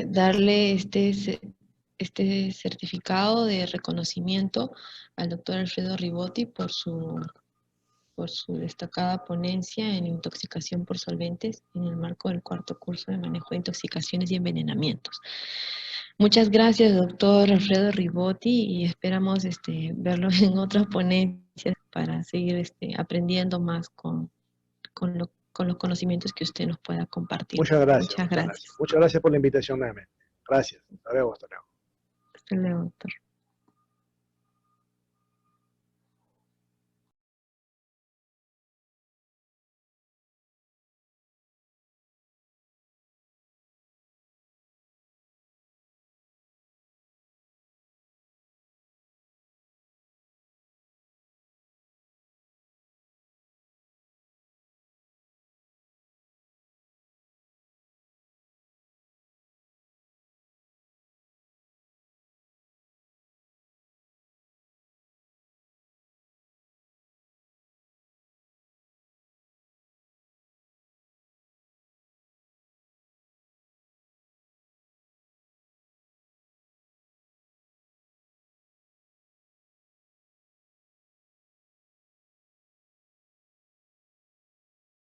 [SPEAKER 2] darle este certificado de reconocimiento al doctor Alfredo Ribotti por su destacada ponencia en intoxicación por solventes en el marco del cuarto curso de manejo de intoxicaciones y envenenamientos. Muchas gracias, doctor Alfredo Ribotti, y esperamos verlo en otras ponencias para seguir aprendiendo más con los conocimientos que usted nos pueda compartir.
[SPEAKER 1] Muchas gracias,
[SPEAKER 2] Muchas
[SPEAKER 1] muchas
[SPEAKER 2] gracias.
[SPEAKER 1] gracias. Muchas gracias por la invitación nuevamente. Gracias. Hasta luego, hasta luego.
[SPEAKER 2] Hasta luego, doctor.